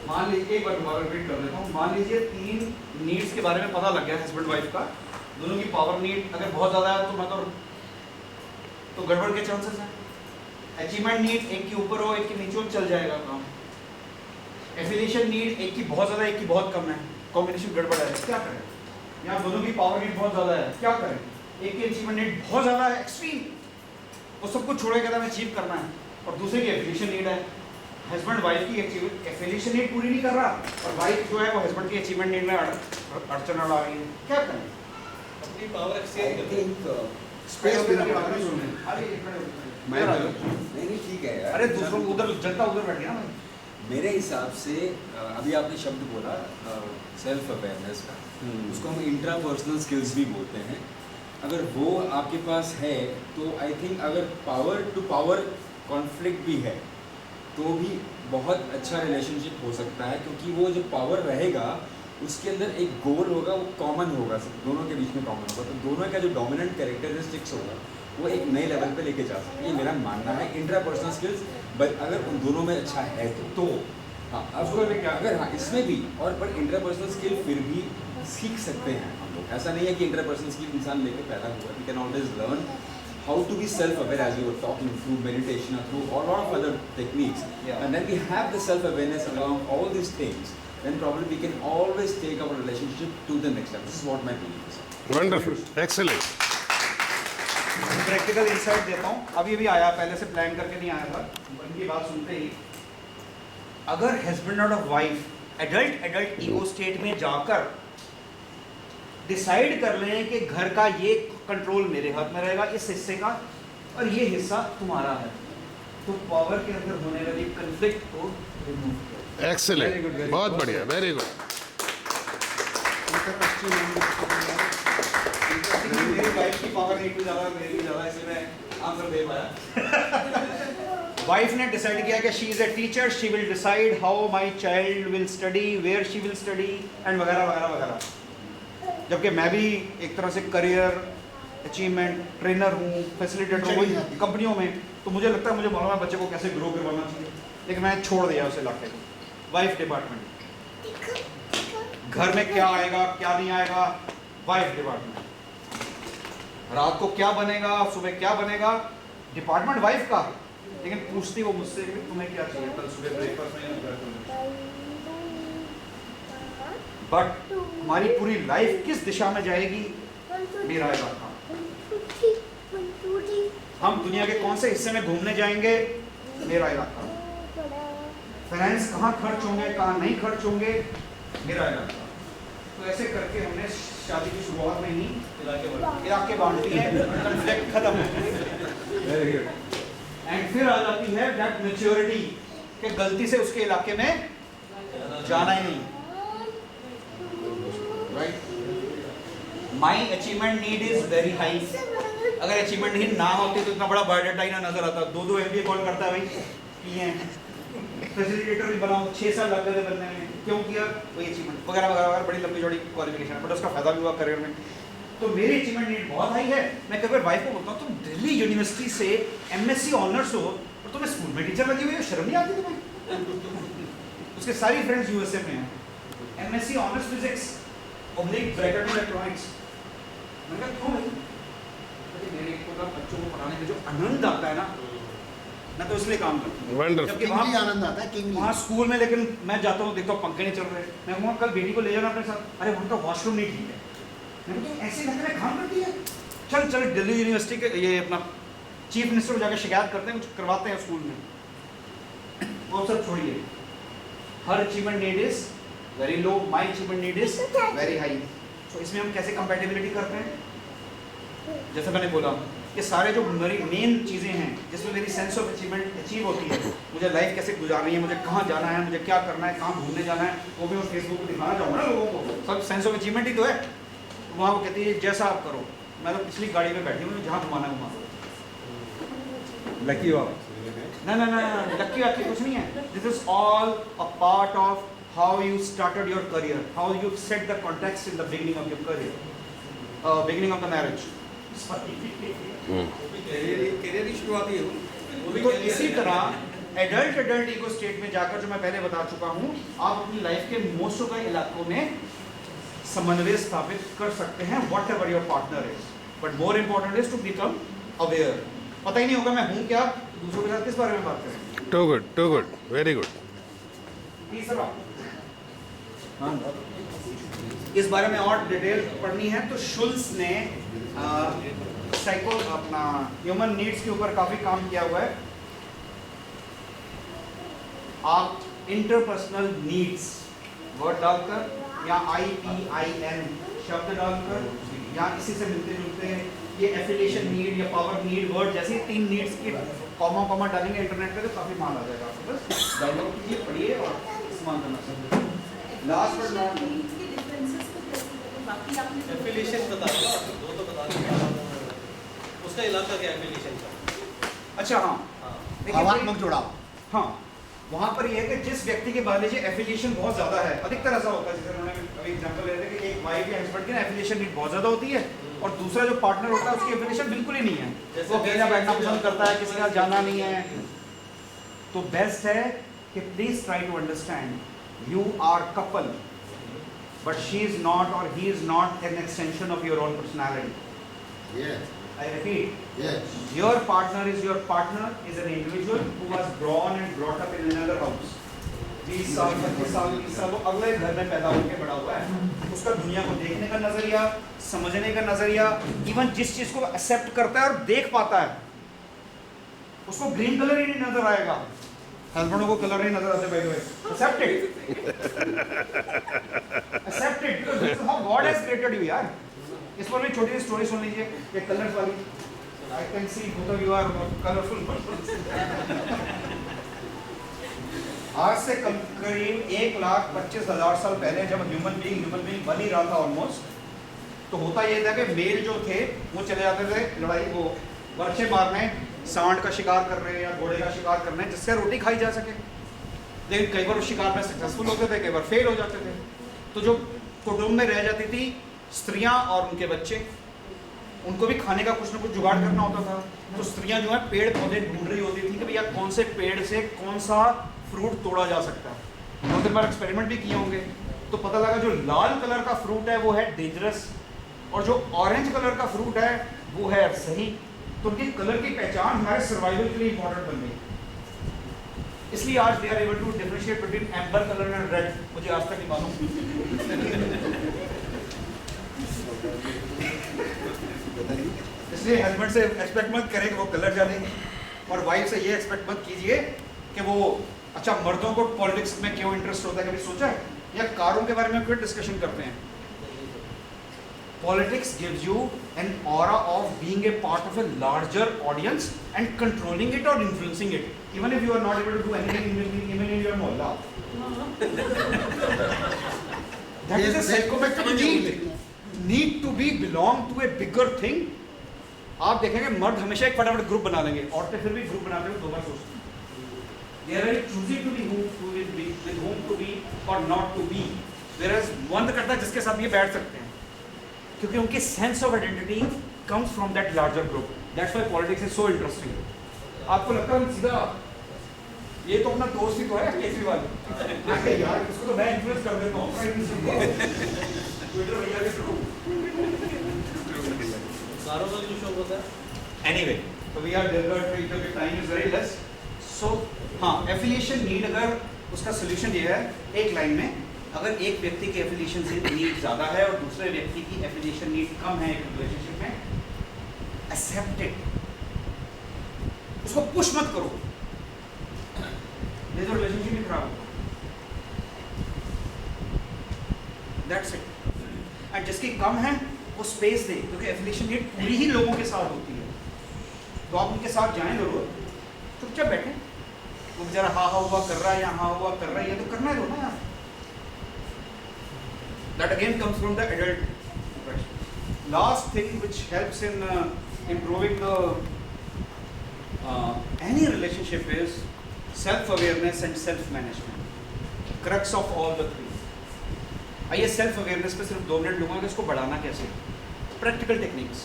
मान लीजिए, एक बार दोबारा रिपीट कर देता हूँ। मान लीजिए 3 नीड्स के बारे में पता लग गया हस्बैंड वाइफ का, दोनों की पावर नीड अगर बहुत ज़्यादा है तो मतलब तो गड़बड़ के चांसेस हैं। अचीवमेंट नीड एक की ऊपर हो, एक की नीचे हो, चल जाएगा काम। एफिलिएशन नीड एक की बहुत ज़्यादा, एक की बहुत कम है, कॉम्बिनेशन गड़बड़ है, क्या करें? या दोनों की पावर नीड बहुत ज़्यादा है, क्या करें? एक की अचीवमेंट नीड बहुत ज़्यादा है, एक्सट्रीम, वो सब कुछ छोड़ के कहता है अचीव करना है, और दूसरे की एफिलिएशन नीड है, हस्बैंड वाइफ की एफिलिएशन नीड पूरी नहीं कर रहा और वाइफ जो है वो हस्बैंड की अचीवमेंट नीड में अड़चन आ रही है, क्या करें?
अपनी पावर एक्सचेंज करते हैं।
स्पेस देना पड़ेगा।
नहीं ठीक है यार।
अरे दूसरों को उधर, जनता उधर बैठ गया ना।
मेरे हिसाब से अभी आपने शब्द बोला सेल्फ अवेयरनेस का, उसको हम इंट्रापर्सनल स्किल्स भी बोलते हैं। अगर वो आपके पास है तो आई थिंक अगर पावर टू पावर कॉन्फ्लिक्ट भी है तो भी बहुत अच्छा रिलेशनशिप हो सकता है, क्योंकि वो जो पावर रहेगा उसके अंदर एक गोल होगा, वो कॉमन होगा, दोनों के बीच में कॉमन होगा, तो दोनों का जो डोमिनेंट कैरेक्टरिस्टिक्स होगा वो एक नए लेवल पे लेके जा सकते हैं। ये मेरा मानना है। इंट्रापर्सनल स्किल्स अगर उन दोनों में अच्छा है तो हाँ, अब अगर हाँ इसमें भी और पर इंट्रापर्सनल स्किल फिर भी सीख सकते हैं हम लोग। ऐसा नहीं है कि इंट्रापर्सनल स्किल इंसान लेके पैदा हुआ। We can always learn how to be self-aware, as you were talking, through meditation or through a lot of other techniques.
Yeah.
And then we have the self-awareness around all these things. then probably we can always take our relationship to the next level. This is what my belief is.
Wonderful. Excellent.
Practical insight देता हूँ, अभी भी आया, पहले से plan करके नहीं आया था, उनकी बात सुनते ही, अगर हस्बैंड और वाइफ एडल्ट ईगो स्टेट में जाकर डिसाइड कर लें कि घर का ये कंट्रोल मेरे हाथ में रहेगा, इस हिस्से का, और ये हिस्सा तुम्हारा है, तो पावर के अंदर होने वाली कन्फ्लिक्ट को रिमूव करें।
Excellent. बहुत बढ़िया. Very good.
मेरी वाइफ की पावर नहीं भी ज़्यादा, मेरी भी ज़्यादा, इसलिए मैं आंसर दे पाया। वाइफ ने डिसाइड किया कि she is a teacher, she will decide how my child will study, where she will study and वगैरह वगैरह वगैरह। जबकि मैं भी एक तरह से करियर अचीवमेंट ट्रेनर हूँ, फैसिलिटेटर हूँ कंपनियों में, तो मुझे लगता है मुझे मालूम है बच्चे को कैसे ग्रो करवाना चाहिए, लेकिन मैंने छोड़ दिया उस इलाके को। वाइफ डिपार्टमेंट, घर में क्या आएगा क्या नहीं आएगा, वाइफ डिपार्टमेंट, रात को क्या बनेगा सुबह क्या बनेगा, डिपार्टमेंट वाइफ का, लेकिन पूछती वो मुझसे कि तुम्हें क्या चाहिए कल सुबह ब्रेकफास्ट में। बट हमारी पूरी लाइफ किस दिशा में जाएगी, मेरा इलाका। हम दुनिया के कौन से हिस्से में घूमने जाएंगे, मेरा इलाका। फाइनेंस कहाँ खर्च होंगे कहाँ नहीं खर्च होंगे, मेरा इलाका। तो ऐसे करके हमने शादी की शुरुआत में ही इलाके बांट दिए, कॉन्फ्लिक्ट खत्म है। एंड फिर आ जाती है दैट मैच्योरिटी कि गलती से उसके इलाके में जाना ही नहीं, right. My achievement need is very high. अगर अचीवमेंट नीड ना होती तो इतना बड़ा बायोडाटा ही ना नजर आता। 2 MBA कौन करता है भाई, किए फैसिलिटेटर भी बनाओ, 6 साल लग गए बनने में, क्यों किया, वही अचीवमेंट वगैरह वगैरह, बड़ी लंबी चौड़ी क्वालिफिकेशन है, बट उसका फायदा भी हुआ करियर में। तो मेरी अचीवमेंट नीड बहुत हाई है। मैं कभी वाइफ को बोलता हूँ तुम दिल्ली यूनिवर्सिटी से MSc ऑनर्स हो और तुम्हें स्कूल में टीचर लगी हुई है, शर्म नहीं आती तुम्हें? उसके सारी फ्रेंड्स USA में हैं, MSc honours physics oblique bracket में इलेक्ट्रॉनिक्स। मैंने कहा क्यों भाई, मेरे को बच्चों को पढ़ाने में जो आनंद आता है ना, मैं तो इसलिए काम करता हूँ।
Wonderful.
जबकि
किंगली आनंद आता है, किंगली।
वहाँ स्कूल में, लेकिन मैं जाता हूँ देखता हूँ पंखे नहीं चल रहे, मैं कहूँगा कल बेटी को ले जाना अपने साथ, अरे वहाँ का वॉशरूम नहीं ठीक है, मैं कहता ऐसे इलाके में काम करती है, चल चल दिल्ली यूनिवर्सिटी के ये अपना चीफ मिनिस्टर को जाकर शिकायत करते हैं, कुछ करवाते हैं स्कूल में। वो सब छोड़िए, हर achievement need is very low, my achievement need is very high. तो इसमें हम कैसे कंपैटिबिलिटी करते हैं, जैसे मैंने बोला ये सारे जो मेरी मेन चीज़ें हैं जिसमें मेरी सेंस ऑफ अचीवमेंट अचीव होती है, मुझे लाइफ कैसे गुजारनी है, मुझे कहाँ जाना है, मुझे क्या करना है, कहाँ घूमने जाना है, वो भी मैं फेसबुक पर दिखाना चाहूँगा ना लोगों को, सब सेंस ऑफ अचीवमेंट ही तो है। वहाँ वो कहती है जैसा आप करो, मैं तो पिछली गाड़ी में बैठी हूँ, जहाँ घुमाना घुमा दो।
लकी हो आप।
ना ना ना लकी वाकी कुछ नहीं है। This is all a part of how you started your career, how you set the context in the beginning of your career, beginning of the marriage.
Career की शुरुआत ही है वो भी।
तो इसी तरह एडल्ट ईगो स्टेट में जाकर, जो मैं पहले बता चुका हूँ, आप अपनी लाइफ के मोस्ट ऑफ द इलाकों में समन्वय स्थापित कर सकते हैं, whatever your partner is. But more important is to become aware. पता ही नहीं होगा मैं हूँ क्या, दूसरों के साथ किस बारे में बात करें।
Too good. Too good. Very good.
तीसरा, इस बारे में और डिटेल पढ़नी है तो शुल्स ने साइको अपना ह्यूमन नीड्स के ऊपर काफी काम किया हुआ है। आप इंटरपर्सनल नीड्स वर्ड डालकर या IPIN शब्द डालकर या इसी से मिलते जुलते ये एफिलिएशन नीड या पावर नीड वर्ड जैसे 3 नीड्स की कॉमा कॉमा डालेंगे इंटरनेट पे तो काफी माल आ जाएगा आपको। बस डाउनलोड कीजिए, पढ़िए और इस्तेमाल करना चाहिए। लास्ट बट नॉट
एफिलिएशन बता दो, दो तो बता दो, उसका इलाका क्या एफिलिएशन का?
अच्छा हाँ,
भावात्मक जुड़ाव।
हाँ, वहाँ पर ये है कि जिस व्यक्ति के मान लीजिए एफिलिएशन बहुत ज़्यादा है, अधिकतर ऐसा होता है, जैसे उन्होंने अभी एग्जांपल ले रहे थे कि एक वाइफ या हस्बैंड की एफिलिएशन नीड बहुत ज़्यादा होती है और दूसरा जो पार्टनर होता है उसकी एफिलिएशन बिल्कुल ही नहीं है, वो अकेला बैठना पसंद करता है, किसी के साथ जाना नहीं है। तो बेस्ट है कि please try to understand you are couple but she is not और he is not an extension of your own personality.
Yes.
I repeat,
Yes.
your partner is an individual who was born and brought up in another house. 20 साल 25 साल 30 साल वो अगले घर में पैदा होकर बड़ा हुआ है, उसका दुनिया को देखने का नजरिया, समझने का नजरिया, इवन जिस चीज को एक्सेप्ट करता है और देख पाता है, उसको ग्रीन कलर ही नहीं नजर आएगा। हस्बैंडों को कलर नहीं नजर आते भाई भाई, accept it because this is how God has created you यार। इस पर भी छोटी सी स्टोरी सुन लीजिए, ये कलर्स वाली। I can see both of you are colourful. आज से करीब 1,25,000 साल पहले जब ह्यूमन बीइंग बन ही रहा था ऑलमोस्ट, तो होता ये था कि मेल जो थे वो चले जाते थे लड़ाई को वर्षे मारने, सांड का शिकार कर रहे हैं या घोड़े का शिकार कर रहे हैं जिससे रोटी खाई जा सके। लेकिन कई बार उस शिकार में सक्सेसफुल होते थे, कई बार फेल हो जाते थे। तो जो कुटुंब में रह जाती थी स्त्रियां और उनके बच्चे, उनको भी खाने का कुछ ना कुछ जुगाड़ करना होता था। तो स्त्रियां जो है पेड़ पौधे ढूंढ रही होती थी कि भैया कौन से पेड़ से कौन सा फ्रूट तोड़ा जा सकता है। 2-3 बार एक्सपेरिमेंट भी किए होंगे, तो पता लगा जो लाल कलर का फ्रूट है वो है डेंजरस, और जो ऑरेंज कलर का फ्रूट है वो है सही। तो उनकी कलर की पहचान हमारे सर्वाइवल के लिए इंपॉर्टेंट बन गई। इसलिए आज they are able to differentiate between amber colour and red. मुझे आज तक नहीं मालूम। इसलिए हस्बैंड से एक्सपेक्ट मत करें कि वो कलर जाने, और वाइफ से ये एक्सपेक्ट मत कीजिए कि वो, अच्छा मर्दों को पॉलिटिक्स में क्यों इंटरेस्ट होता है, कभी सोचा है? या कारों के बारे में क्यों डिस्कशन करते हैं? Politics gives you an aura of being a part of a larger audience and controlling it or influencing it, even if you are not able to do anything even in your mohalla. That is a psychometric need to be belong to a bigger thing. आप देखेंगे मर्द हमेशा एक फटाफट group बना लेंगे, औरतें फिर भी ग्रुप बनाते हुए 2 बार सोचती हैं। They are very choosy to be with whom to be or not to be. Whereas मन करता है जिसके साथ ये बैठ सकते हैं, क्योंकि उनकी sense of identity comes from that larger group. That's why politics is so interesting. आपको लगता है सीधा ये तो अपना दोस्त ही तो है केजरीवाल, यार इसको तो मैं इन्फ्लुएंस कर देता हूँ ट्विटर भैया के थ्रू।
कारों का जो शौक होता है।
एनीवे, तो we are delivered, time is very less. So हाँ, एफिलिएशन नीड, अगर उसका सोल्यूशन ये है एक लाइन में, अगर एक व्यक्ति की एफिलिएशन नीड ज़्यादा है और दूसरे व्यक्ति की एफिलिएशन नीड कम है एक रिलेशनशिप में, एक्सेप्ट इट, उसको पुश मत करो, नहीं तो रिलेशनशिप भी खराब होगा। That's it. एंड जिसकी कम है वो स्पेस दे, क्योंकि एफिलिएशन नीड पूरी ही लोगों के साथ होती है। तो आप उनके साथ जाएं जरूर, चुपचाप बैठे, वो बेचारा हाँ हुआ कर रहा है या हाँ हुआ कर रहा है, ये तो करना है ना यार। That again comes from the adult interaction. Last thing which helps in improving the any relationship is self-awareness and self-management. Crux of all the three. आइए सेल्फ अवेयरनेस पे सिर्फ 2 मिनट लूँगा कि इसको बढ़ाना कैसे। Practical techniques.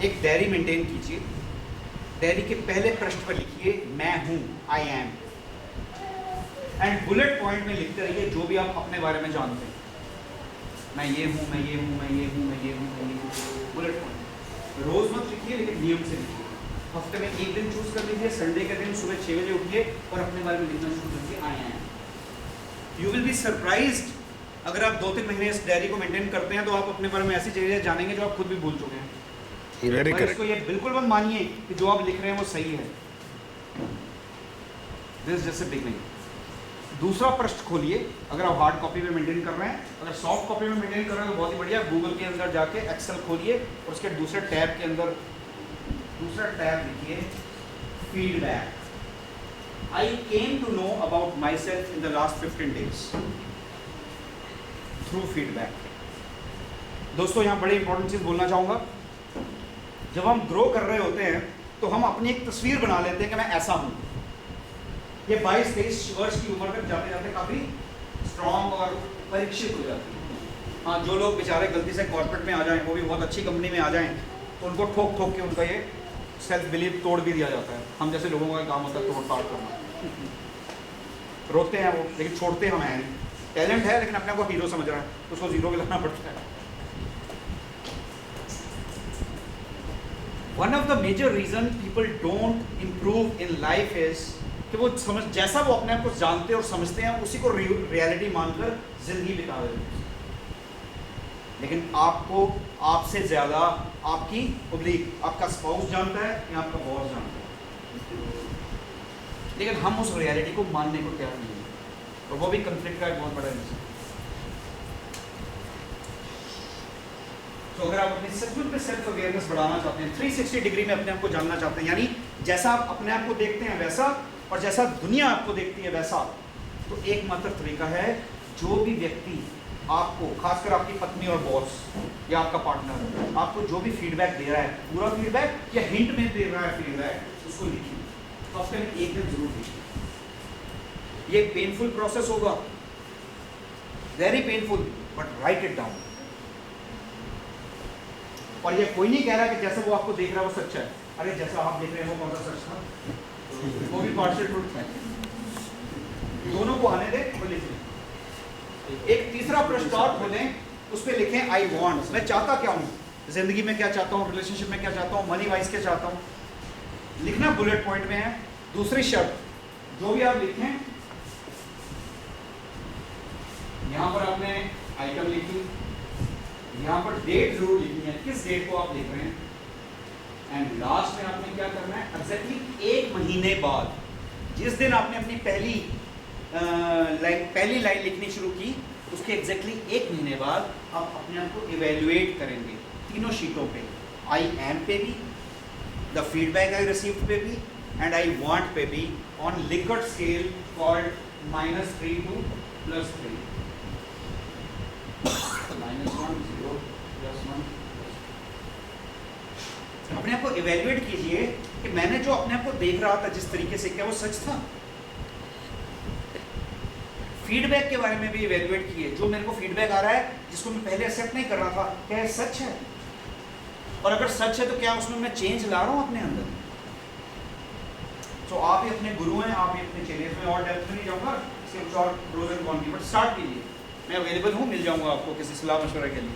एक डायरी मेंटेन कीजिए, डायरी के पहले पृष्ठ पर लिखिए मैं हूँ, I am, and bullet point में लिखते रहिए जो भी आप अपने बारे में जानते हैं। मैं ये हूँ, मैं ये हूँ, मैं ये हूँ, मैं ये हूँ, मैं ये हूँ। बुलेट पॉइंट रोज मत लिखिए, लेकिन नियम से लिखिए। हफ्ते में एक दिन चूज कर लीजिए, संडे के दिन सुबह 6 बजे उठिए और अपने बारे में लिखना शुरू करिए, I am. You will be surprised, अगर आप 2-3 महीने इस डायरी को मेंटेन करते हैं तो आप अपने बारे में ऐसी चीजें जानेंगे जो आप खुद भी भूल चुके हैं।
वेरी
और इसको ये बिल्कुल मत मानिए कि जो आप लिख रहे हैं वो सही है। This just a beginning. दूसरा पृष्ठ खोलिए, अगर आप हार्ड कॉपी में मेंटेन कर रहे हैं, अगर सॉफ्ट कॉपी में मेंटेन कर रहे हैं तो बहुत ही बढ़िया। गूगल के अंदर जाके एक्सेल खोलिए और उसके दूसरे टैब के अंदर दूसरा टैब लिखिए feedback. I came to know about my self in the last 15 days through feedback. दोस्तों यहाँ बड़ी इंपॉर्टेंट चीज़ बोलना चाहूँगा, जब हम ग्रो कर रहे होते हैं तो हम अपनी एक तस्वीर बना लेते हैं कि मैं ऐसा हूँ। ये 22-23 वर्ष की उम्र तक जाते जाते काफ़ी स्ट्रॉन्ग और परीक्षित हो जाते हैं। हाँ, जो लोग बेचारे गलती से कॉर्पोरेट में आ जाएं, वो भी बहुत अच्छी कंपनी में आ जाएं, तो उनको ठोक ठोक के उनका ये सेल्फ बिलीव तोड़ भी दिया जाता है। हम जैसे लोगों का काम होता है तोड़ ताड़ करना। रोते हैं वो, लेकिन छोड़ते हम हैं नहीं। टैलेंट है लेकिन अपने आप को हीरो समझ रहा है, तो उसको जीरो पे लाना पड़ता है। One of the major reason people don't improve in life is कि कि वो समझ जैसा वो अपने आप को जानते और समझते हैं उसी को रियलिटी मानकर जिंदगी बिता देते हैं। लेकिन आपको आपसे ज़्यादा आपकी पब्लिक, आपका स्पाउस जानता है या आपका बॉस जानता है, लेकिन हम उस रियलिटी को मानने को तैयार नहीं है, और वो भी कन्फ्लिक्ट का एक बहुत बड़ा रीज़न। तो अगर आप अपने सचमुच में सेल्फ अवेयरनेस बढ़ाना चाहते हैं, 360 डिग्री में अपने आप को जानना चाहते हैं, यानी जैसा आप अपने आप को देखते हैं वैसा और जैसा दुनिया आपको देखती है वैसा, तो एकमात्र तरीका है, जो भी व्यक्ति आपको, खासकर आपकी पत्नी और बॉस या आपका पार्टनर आपको जो भी फीडबैक दे रहा है, पूरा फीडबैक या हिंट में दे रहा है फीडबैक, उसको लिखिए। तो हफ्ते में एक दिन जरूर लिखिए। ये पेनफुल प्रोसेस होगा, very painful, but right it down. और ये कोई नहीं कह रहा कि जैसा वो आपको देख रहा है वो सच्चा है। अरे जैसा आप देख रहे हैं वो कौन सा सच था, वो भी पार्शियल ट्रूथ है। दोनों को आने दें और लिखें। एक तीसरा प्रश्न और खोलें, उस पर लिखें आई वांट, मैं चाहता क्या हूँ, जिंदगी में क्या चाहता हूँ, रिलेशनशिप में क्या चाहता हूँ, मनी वाइज क्या चाहता हूँ, लिखना बुलेट पॉइंट में है। दूसरी शर्त जो भी आप लिखें, यहां पर आपने आइटम लिखी, यहां पर डेट जरूर लिखनी है, किस डेट को आप लिख रहे हैं, एंड लास्ट में आपने क्या करना है, एग्जैक्टली 1 महीने बाद, जिस दिन आपने अपनी पहली लाइन लिखनी शुरू की, उसके एग्जैक्टली 1 महीने बाद आप अपने आप को इवेल्युएट करेंगे तीनों शीटों पे, आई एम पे भी, द फीडबैक आई रिसीव्ड पे भी, एंड आई वांट पे भी, on Likert scale called -3 to +3, -1 0 +1। अपने आप को इवेल्युएट कीजिए कि मैंने जो अपने आप को देख रहा था जिस तरीके से, क्या वो सच था। फीडबैक के बारे में भी इवेल्युएट कीजिए, जो मेरे को फीडबैक आ रहा है जिसको मैं पहले एक्सेप्ट नहीं कर रहा था, क्या ये सच है, और अगर सच है तो क्या उसमें मैं चेंज ला रहा हूं अपने अंदर। तो आप ही अपने गुरु हैं, आप ही अपने चेले में, और डेप्थ में नहीं जाऊंगा, इसके कुछ और प्रोज एंड कॉन की, बट स्टार्ट कीजिए। मैं अवेलेबल हूँ, मिल जाऊंगा आपको किसी सलाह मशवरे के लिए।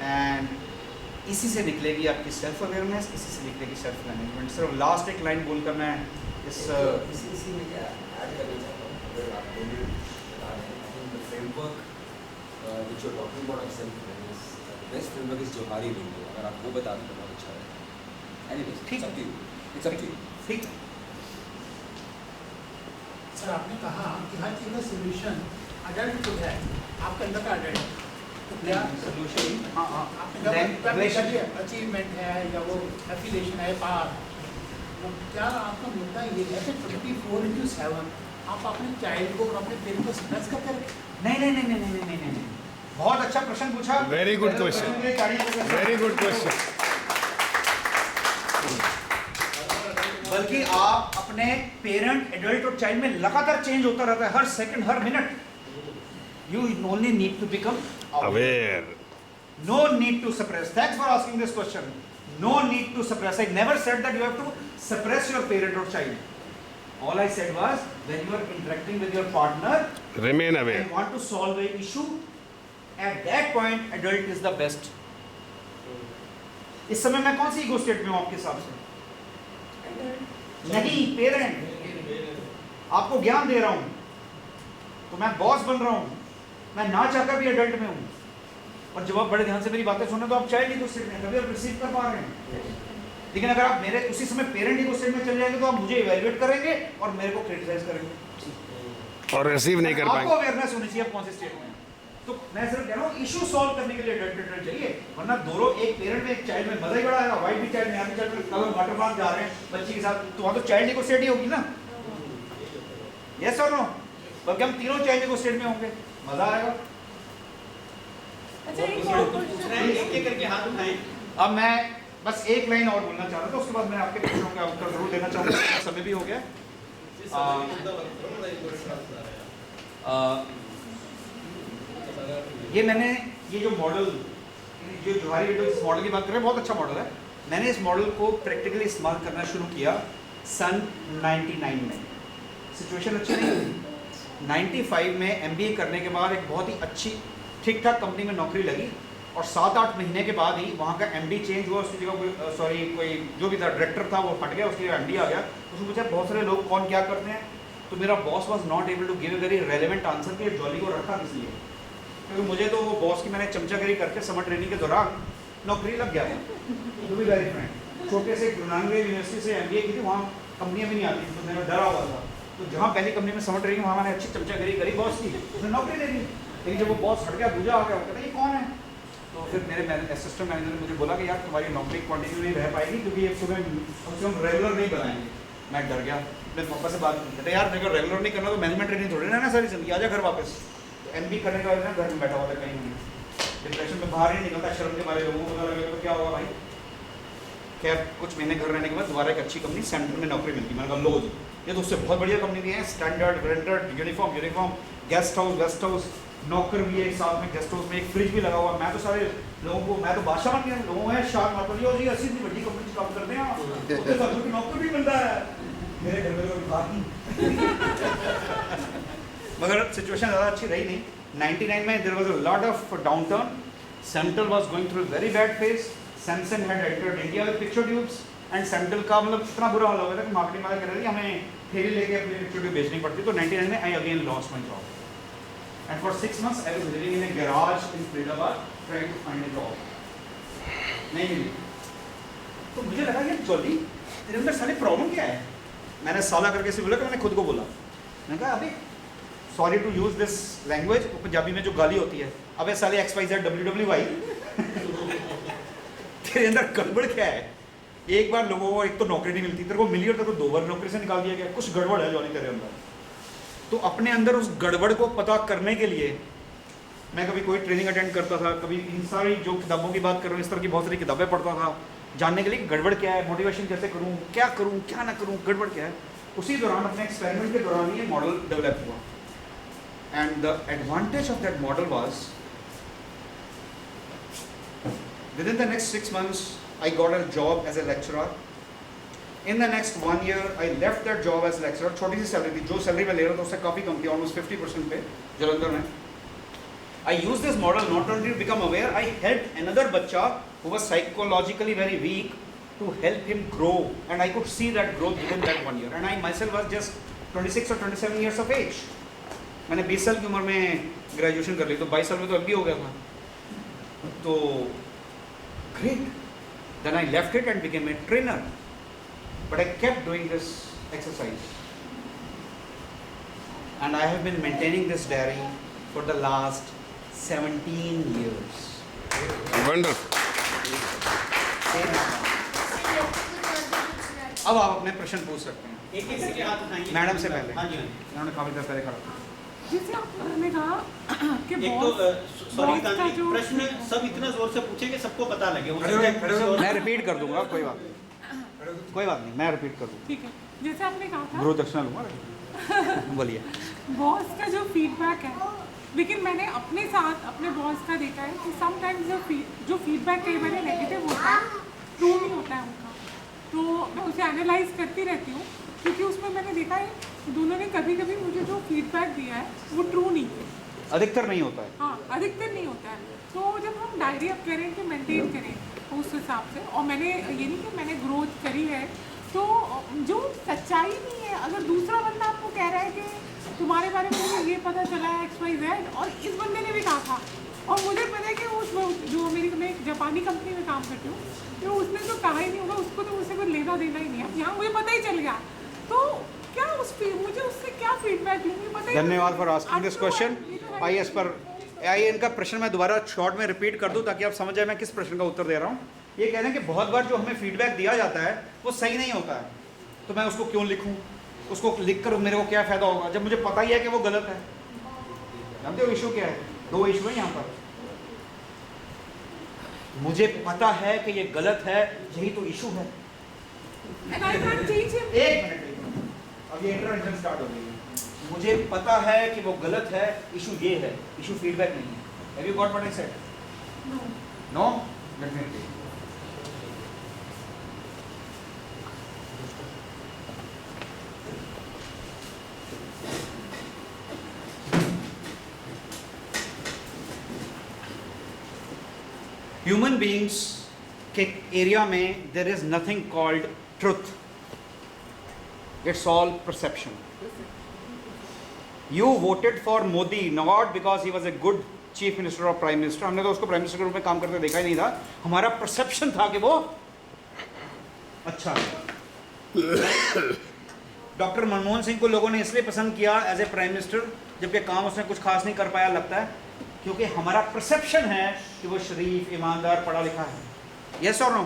एंड इसी से निकलेगी आपकी सेल्फ अवेयरनेस, इसी से निकलेगी सेल्फ मैनेजमेंट। सिर्फ लास्ट एक लाइन बोल करना है इस
इसी में क्या ऐड करना चाहता हूँ, अगर आप दोनों बता रहे हैं, I think the framework which you are talking about self awareness, best framework is Johari window, अगर आप वो बता दें तो बहुत अच्छा रहेगा। एनीवेज,
ठीक
it's up to you, it's up to you.
ठीक।
सर आपने कहा कि हर चीज़ का सोल्यूशन अडल्ट खुद है, आपके अंदर का अडल्ट, तो क्या
सोल्यूशन, हाँ हाँ,
अचीवमेंट है या वो एफिलिएशन है पार, तो क्या आपका मुद्दा ये है कि 24/7 आप अपने चाइल्ड को और अपने पेरेंट को स्ट्रेस करके रखें?
नहीं, बहुत अच्छा प्रश्न पूछा।
Very good question. Very good question.
बल्कि आप अपने पेरेंट, एडल्ट और चाइल्ड में लगातार चेंज होता रहता है, हर सेकंड, हर minute. You only need to become
aware.
No need to suppress. Thanks for asking this question. No need to suppress. I never said that you have to suppress your parent or child. All I said was when you are interacting with your partner
Remain aware.
and want to solve a issue, at that point adult is the best. इस समय मैं कौन सी ego state में हूँ आपके हिसाब से? नहीं, पेरेंट। आपको ज्ञान दे रहा हूँ तो मैं बॉस बन रहा हूँ, मैं ना चाहकर भी एडल्ट में हूँ। और जब आप बड़े ध्यान से मेरी बातें सुने तो आप चाइल्ड ईगो स्टेट में, तभी आप रिसीव कर पा रहे हैं। लेकिन अगर आप मेरे उसी समय पेरेंट ईगो स्टेट में चले जाएंगे तो आप मुझे इवैल्यूएट करेंगे और मेरे को क्रिटिसाइज करेंगे
और रिसीव नहीं कर
आपको
पाएंगे।
अवेयरनेस होनी चाहिए आप कौन से स्टेट में हैं। तो मैं सिर्फ कह रहा हूँ इशू सॉल्व करने के लिए एडल्ट चाहिए, वरना दोनों, एक पेरेंट में एक चाइल्ड में मजा ही बड़ा है। वाइट भी चाइल्ड में, यहाँ भी चाइल्ड में, कल वाटर पार्क जा रहे हैं बच्ची के साथ, तो वहाँ तो चाइल्ड ईगो स्टेट ही होगी ना। यस और नो? बल्कि हम तीनों चाइल्ड ईगो स्टेट में होंगे, मजा आएगा।
एक करके हाथ उठाएं।
अब मैं बस एक लाइन और बोलना चाह रहा था, उसके बाद मैं आपके प्रश्नों का उत्तर जरूर देना चाहूँगा, समय भी हो गया। ये मैंने, ये जो मॉडल, जो जोहारी विंडो इस मॉडल की बात कर रहे हैं, बहुत अच्छा मॉडल है। मैंने इस मॉडल को प्रैक्टिकली इस्तेमाल करना शुरू किया सन 99 में। सिचुएशन अच्छी नहीं थी। 95 में MBA करने के बाद एक बहुत ही अच्छी ठीक ठाक कंपनी में नौकरी लगी और 7-8 महीने के बाद ही वहाँ का एमडी चेंज हुआ, उसकी जगह कोई जो भी था डायरेक्टर था वो हट गया, उसकी एमडी आ गया। उसको पूछा बहुत सारे लोग कौन क्या करते हैं, तो मेरा boss was not able to give a very relevant answer कि जॉली को रखा किस लिए, क्योंकि मुझे तो वो बॉस की मैंने चमचागिरी करके समर ट्रेनिंग के दौरान नौकरी लग गया था। टू बी वेरी फ्रैंक, छोटे से गुरु नानक देव यूनिवर्सिटी से एमबीए की थी, वहाँ कंपनियाँ भी नहीं आती, तो मैंने डरा हुआ था। तो जहाँ पहली कंपनी में समर ट्रेनिंग, वहाँ मैंने अच्छी चमचागिरी करी बॉस की, उसने नौकरी दे दी। लेकिन जब वो बॉस हट गया, दूजा आ गया, कहता ये कौन है, तो फिर मेरे असिस्टेंट मैनेजर ने मुझे बोला कि यार तुम्हारी नौकरी कंटिन्यू नहीं रह पाएगी, क्योंकि ये तुम्हें कम से कम रेगुलर नहीं बनाएंगे। मैं डर गया, मैं पापा से बात कहते यार मेरे को रेगुलर नहीं करना तो मैनेजमेंट ट्रेनिंग थोड़ी ना सारी जिंदगी, आजा घर वापस। तो एमबी करने के बाद ना घर में बैठा हुआ था कहीं नहीं, डिप्रेशन में बाहर ही निकलता, शर्म के बारे लोगों को पता लगेगा तो क्या होगा भाई। खैर कुछ महीने घर रहने के बाद दोबारा एक अच्छी कंपनी सेंटर में नौकरी मिलती, मैंने कहा लो ये तो उससे बहुत बढ़िया कंपनी भी है, standard branded uniform, guest house, नौकर भी है, साथ में गेस्ट हाउस में एक फ्रिज भी लगा हुआ। मैं तो सारे लोगों को, मैं तो बादशाह बन गया, लोगों में शान मार लिया जी, ऐसी बड़ी कंपनी काम करते हैं, उसके साथ में नौकर भी मिलता है। मेरे घर में कोई बात नहीं मगर सिचुएशन ज़्यादा अच्छी रही नहीं। 99 में there was a lot of downturn, central was going through very bad phase, Samsung had entered India with picture tubes and central का मतलब इतना बुरा हाल हो गया था कि मार्केटिंग वाले कह रहे थे हमें ठेली लेके अपनी पिक्चर ट्यूब बेचनी पड़ती। तो 99 में I again lost my job and for 6 months I was living in a garage in Faridabad trying to find a job. नहीं मिली। तो मुझे लगा यार जॉली तेरे अंदर सारी प्रॉब्लम क्या है। मैंने साला करके से बोला कि मैंने खुद को बोला, मैंने कहा अभी sorry to use this language, Punjabi में जो गाली होती है, अबे साले XYZ WWY तेरे अंदर गड़बड़ क्या है। एक बार लोगों को एक तो नौकरी नहीं मिलती, तेरे को मिली और तेरे को 2 बार नौकरी से निकाल दिया गया, कुछ गड़बड़ है जॉली तेरे अंदर। तो अपने अंदर उस गड़बड़ को पता करने के लिए मैं कभी कोई ट्रेनिंग अटेंड करता था, कभी इन सारी जो किताबों की बात कर रहा हूँ इस तरह की बहुत सारी किताबें पढ़ता था जानने के लिए गड़बड़ क्या है, मोटिवेशन कैसे करूँ, क्या करूँ क्या ना करूँ, गड़बड़ क्या है। उसी दौरान अपने एक्सपेरिमेंट के दौरान ये मॉडल डेवलप हुआ and the advantage of that model was with in the next 6 months I got a job as a lecturer. In the next 1 year, I left that job as lecturer. छोटी सी salary थी, जो salary मैं ले रहा था उससे काफ़ी कम थी, almost 50% पे जलंधर में। I used this model not only to become aware, I helped another बच्चा who was psychologically very weak to help him grow, and I could see that growth within that 1 year. And I myself was just 26 or 27 years of age. मैंने 20 साल की उम्र में graduation कर ली, तो 22 साल में तो MBA हो गया था। तो great. Then I left it and became a trainer. But I kept doing this exercise. And I have been maintaining this diary for the last 17 years.
Wonderful.
अब आप अपने प्रश्न पूछ सकते हैं।
एक एक से हाथ उठाएंगे
मैडम से पहले।
हाँ जी, हाँ जी।
उन्होंने काफी देर पहले खड़ा था।
जैसे आपने कहा कि
एक तो
बॉस
सॉरी
का
कांति,
जो
प्रश्न सब इतना जोर से पूछे कि सबको पता लगे। उसी टाइम किसी और-
मैं रिपीट कर दूंगा, कोई बात नहीं, मैं रिपीट कर दूंगा।
ठीक है, जैसे आपने कहा था
गुरु दक्षिणा लूंगा। बोलिए।
बॉस का जो फीडबैक है, लेकिन मैंने अपने साथ अपने बॉस का देखा है कि समटाइम्स जो फीडबैक कई बार नेगेटिव होता है, ट्रू नहीं होता है उनका, तो मैं उसे एनालाइज करती रहती हूँ, क्योंकि उसमें मैंने देखा है दोनों ने कभी कभी मुझे जो फीडबैक दिया है वो ट्रू नहीं है,
अधिकतर नहीं होता है।
हाँ अधिकतर नहीं होता है। तो जब हम डायरी अब करें कि मेंटेन करें उस हिसाब से, और मैंने ये नहीं कि मैंने ग्रोथ करी है, तो जो सच्चाई नहीं है, अगर दूसरा बंदा आपको कह रहा है कि तुम्हारे बारे में मुझे ये पता चला है XYZ, और इस बंदे ने भी कहा था, और मुझे पता है कि उस जो मैं एक जापानी कंपनी में काम करती हूँ, तो उसने तो कहा ही नहीं होगा, उसको तो उससे कोई लेना देना ही नहीं है, यहाँ मुझे पता ही चल गया, तो क्या मुझे उससे क्या फीडबैक लूँगी पता ही।
धन्यवाद फॉर आस्किंग दिस क्वेश्चन। आइए इस पर इनका प्रश्न मैं दोबारा शॉर्ट में रिपीट कर दूं ताकि आप समझ जाए मैं किस प्रश्न का उत्तर दे रहा हूं। ये कह रहे हैं कि बहुत बार जो हमें फीडबैक दिया जाता है वो सही नहीं होता है, तो मैं उसको क्यों लिखूं, उसको लिख कर मेरे को क्या फ़ायदा होगा जब मुझे पता ही है कि वो गलत है। जानते हो इशू क्या है? 2 इशू है यहाँ पर। मुझे पता है कि ये गलत है, यही तो इशू है।
And I can't change him.
एक मिनट, अब ये इंटरवेंशन स्टार्ट हो गई है। मुझे पता है कि वो गलत है, इशू ये है, इशू फीडबैक नहीं है। Have you got what I said?
No.
No? Let me repeat. Human beings के एरिया में there is nothing called truth, it's all perception. You voted for Modi not because he was a good chief minister और prime minister. हमने तो उसको prime minister के रूप में काम करते देखा ही नहीं था. हमारा परसेप्शन था कि वो अच्छा है. डॉक्टर मनमोहन सिंह को लोगों ने इसलिए पसंद किया एज ए प्राइम मिनिस्टर, जबकि काम उसने कुछ खास नहीं कर पाया लगता है, क्योंकि हमारा परसेप्शन है कि वो शरीफ, ईमानदार, पढ़ा लिखा है. यस और नो?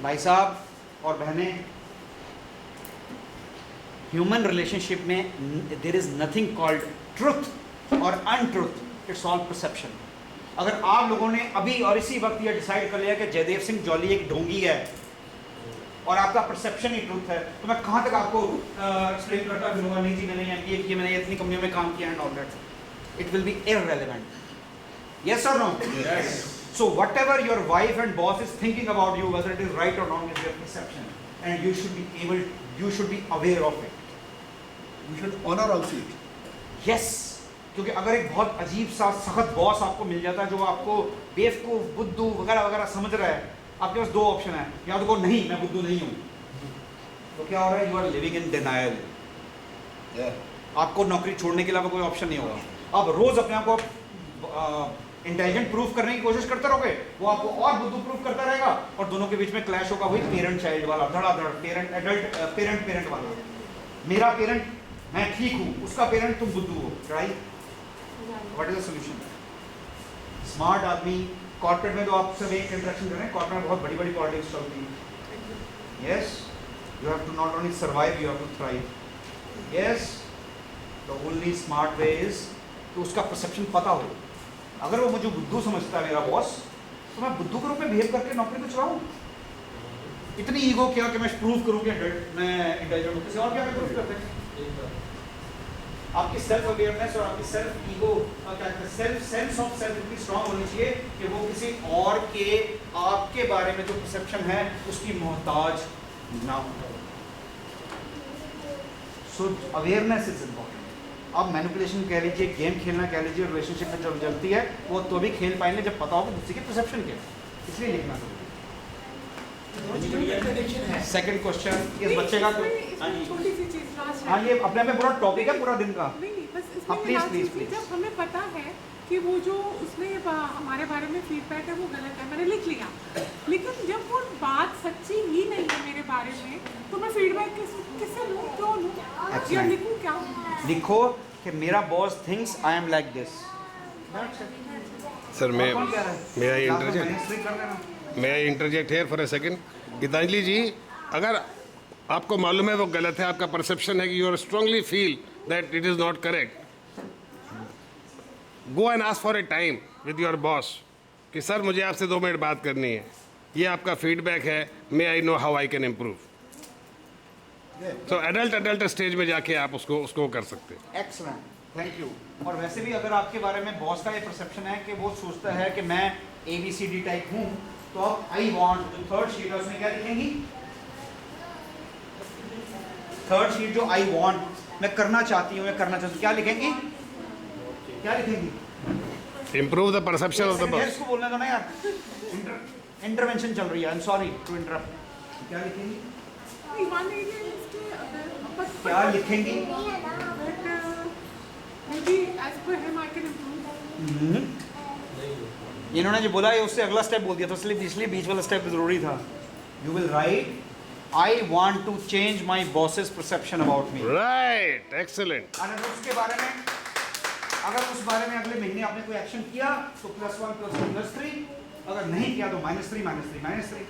भाई साहब और बहनें, ह्यूमन रिलेशनशिप में there is nothing called truth और अनट्रुथ, इट्स ऑल परसेप्शन. अगर आप लोगों ने अभी और इसी वक्त ये डिसाइड कर लिया कि जयदेव सिंह जौली एक ढोंगी है और आपका परसेप्शन ही ट्रुथ है, तो मैं कहाँ तक आपको एक्सप्लेन करता फिरूंगा, नहीं जी मैंने MBA किया, मैंने इतनी कंपनियों में काम किया and all that. It will be irrelevant. Yes और no? So whatever your wife and boss is thinking about you, whether it is right or wrong, is their perception, and you should be aware of it.
We should honor also it.
Yes, क्योंकि अगर एक बहुत अजीब सा सख्त boss आपको मिल जाता है जो आपको बेवकूफ, बुद्धू वगैरह वगैरह समझ रहा है, आपके पास दो ऑप्शन है, या तो नहीं मैं बुद्धू नहीं हूँ, तो क्या हो रहा है, you are living in denial. आपको नौकरी छोड़ने के अलावा कोई ऑप्शन नहीं होगा. आप रोज अपने आप को इंटेलिजेंट प्रूफ करने की कोशिश करते रहोगे, वो आपको और बुद्धू प्रूफ करता रहेगा, और दोनों के बीच में क्लैश होगा. वही पेरेंट चाइल्ड वाला धड़ाधड़, पेरेंट एडल्ट, पेरेंट वाला. मेरा पेरेंट मैं ठीक हूँ, उसका पेरेंट तुम बुद्धू हो. Right? What is the solution? Smart आदमी, कॉर्पोरेट में तो आप सब एक इंटरेक्शन कर रहे हैं, कॉर्पोरेट में बहुत बड़ी बड़ी पॉलिटिक्स चलती है. Yes, you have to not only survive, you have to thrive. Yes, the only smart way is तो उसका परसेप्शन पता हो. अगर वो मुझे बुद्धू समझता है मेरा बॉस, तो मैं बुद्धू के रूप में बिहेव करके नौकरी तो चलाऊँ. इतनी ईगो क्या कि मैं प्रूव करूँ कि मैं इंटेलिजेंट हूँ. किसी और क्या प्रूव करते हैं? आपकी सेल्फ अवेयरनेस और आपकी self ego, sense of self इतनी स्ट्रांग होनी चाहिए कि वो किसी और के आपके बारे में जो परसेप्शन है उसकी मोहताज ना हो. So awareness is important. आप मैनिपुलेशन कह लीजिए, गेम खेलना कह लीजिए, रिलेशनशिप में जब चलती है वो तो भी खेल पाएंगे जब पता हो कि दूसरे की परसेप्शन क्या है. इसलिए लिखना जरूरी है. सेकंड क्वेश्चन, इस बच्चे का
छोटी सी चीज लास्ट.
हाँ, ये अपने में पूरा टॉपिक है पूरा दिन का.
नहीं, बस
हाँ,
इसमें
please
last
please
cheese,
please.
जब हमें पता है कि वो जो उसने हमारे बारे में फीडबैक है वो गलत है, मैंने लिख लिया, लेकिन जब वो बात सच्ची ही नहीं है मेरे बारे में, तो मैं फीडबैक किससे लूँ, क्यों लूँ, या लिखूँ क्या?
लिखो कि मेरा boss thinks I am like this.
Sir मैं
कौन कह रहा है?
may I
या तो
interject?
mainstream कर देना.
मैं interject here for a second. Geetanjali ji, अगर आपको मालूम है वो गलत है, आपका परसेप्शन है कि you are strongly feel that it is not correct, go and ask for a time with your boss कि सर मुझे आपसे 2 मिनट बात करनी है, ये आपका फीडबैक है, may I know how I can improve. तो एडल्ट स्टेज में जाके आप उसको कर सकते हैं.
Excellent, thank you. और वैसे भी अगर आपके बारे में बॉस का ये परसेप्शन है कि वो सोचता है कि मैं ABCD टाइप हूँ, तो आप आई वांट, जो थर्ड शीट है उसमें क्या लिखेंगी? थर्ड शीट जो आई वांट, मैं करना चाहती हूँ, क्या लिखेंगी? क्या लिखेंगी?
Improve the perception of the boss.
इसको बोलने दो ना यार, इंटरवेंशन चल रही है. I am sorry to interrupt. क्या लिखेंगी? क्या लिखेंगी? इन्होंने जो बोला है उससे अगला स्टेप बोल दिया, तो इसलिए बीच वाला स्टेप जरूरी था. You will write, I want to change my boss's perception about me.
Right, excellent.
अगर उसके बारे में उस बारे में अगले महीने आपने कोई एक्शन किया तो +1 +2 +3, अगर नहीं किया तो -3 -3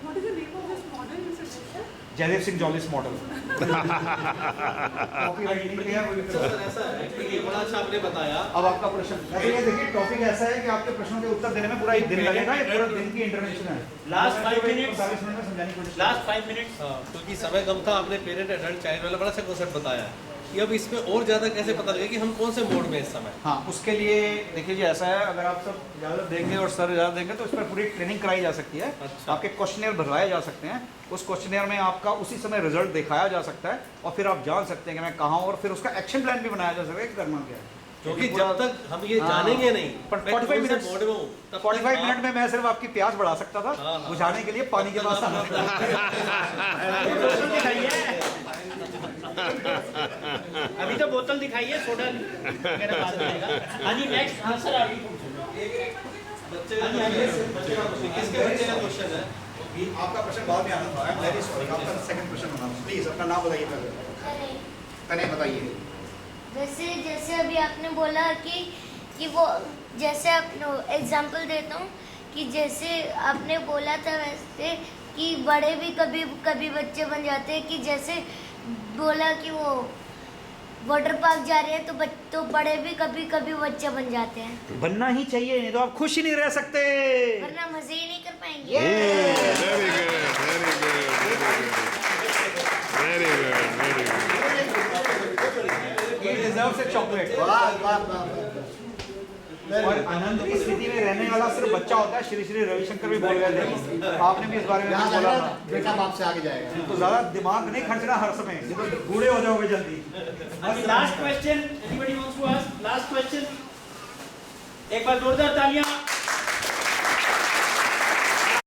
What is the name of this model, Mr. Teacher?
Jaidev Singh Jolly's model.
Sir ऐसा है कि ये बड़ा अच्छा आपने बताया.
अब आपका प्रश्न, वैसे ये देखिए टॉपिक ऐसा है कि आपके प्रश्नों के उत्तर देने में पूरा 1 दिन लगेगा. ये पूरा दिन की इंटरवेंशन है.
Last 5 minutes.
45 मिनट में समझाने की कोशिश.
Last 5 minutes. हाँ, क्योंकि समय कम था, आपने पेरेंट एडल्ट चाइल्ड वाला बड़ा अच्छा कॉन्सेप्ट बताया कि अब इसमें और ज़्यादा कैसे पता लगेगा कि हम कौन से मोड में इस समय.
हाँ, उसके लिए देखिए जी ऐसा है, अगर आप सब ज़्यादा देंगे और सर ज़्यादा देंगे तो इस पर पूरी ट्रेनिंग कराई जा सकती है.
अच्छा.
आपके क्वेश्चनेयर भरवाए जा सकते हैं. उस क्वेश्चनेयर में आपका उसी समय रिजल्ट दिखाया जा सकता है और फिर आप जान सकते हैं कि मैं कहाँ हूँ, और फिर उसका एक्शन प्लान भी बनाया जा सकता है कि करना क्या है.
क्योंकि जब तक हम ये जानेंगे नहीं
पर
मैं
45
कौन से
मिनट
मोड में हूँ, तब तक
45
आप-
मिनट में मैं सिर्फ आपकी प्यास बढ़ा सकता था,
हाँ, हाँ।
बुझाने के लिए पानी के पास आना था।
बोतल दिखाइए, अभी तो बोतल दिखाइए, सोडा वगैरह बाद में आएगा। हाँ जी नेक्स्ट आंसर आगे
बच्चे का किसके बच्चे का क्वेश्चन है?
आपका प्रश्न बाद में आना था, आई एम वेरी सॉरी, आपका सेकंड क्वेश्चन होना था। प्लीज अपना नाम बताइए पहले। तने बताइए।
जैसे अभी आपने बोला कि वो जैसे आप एग्जांपल देता हूँ कि जैसे आपने बोला था वैसे कि बड़े भी कभी कभी बच्चे बन जाते हैं, कि जैसे बोला कि वो वाटर पार्क जा रहे हैं तो बड़े भी कभी कभी बच्चे बन जाते हैं,
बनना ही चाहिए, नहीं तो आप खुश ही नहीं रह सकते।
वरना मजे ही नहीं कर पाएंगे।
Very good, very good, very good, very good.
He deserves a chocolate। और आनंद की स्थिति में रहने वाला सिर्फ बच्चा होता है, श्री श्री रविशंकर भी बोल गए थे, आपने भी इस बारे में बोला था।
बेटा बाप से आगे जाएगा।
तो ज्यादा दिमाग नहीं खर्चना हर समय, नहीं तो बूढ़े हो जाओगे जल्दी।
Last question, anybody wants to ask last question? एक बार जोरदार तालियां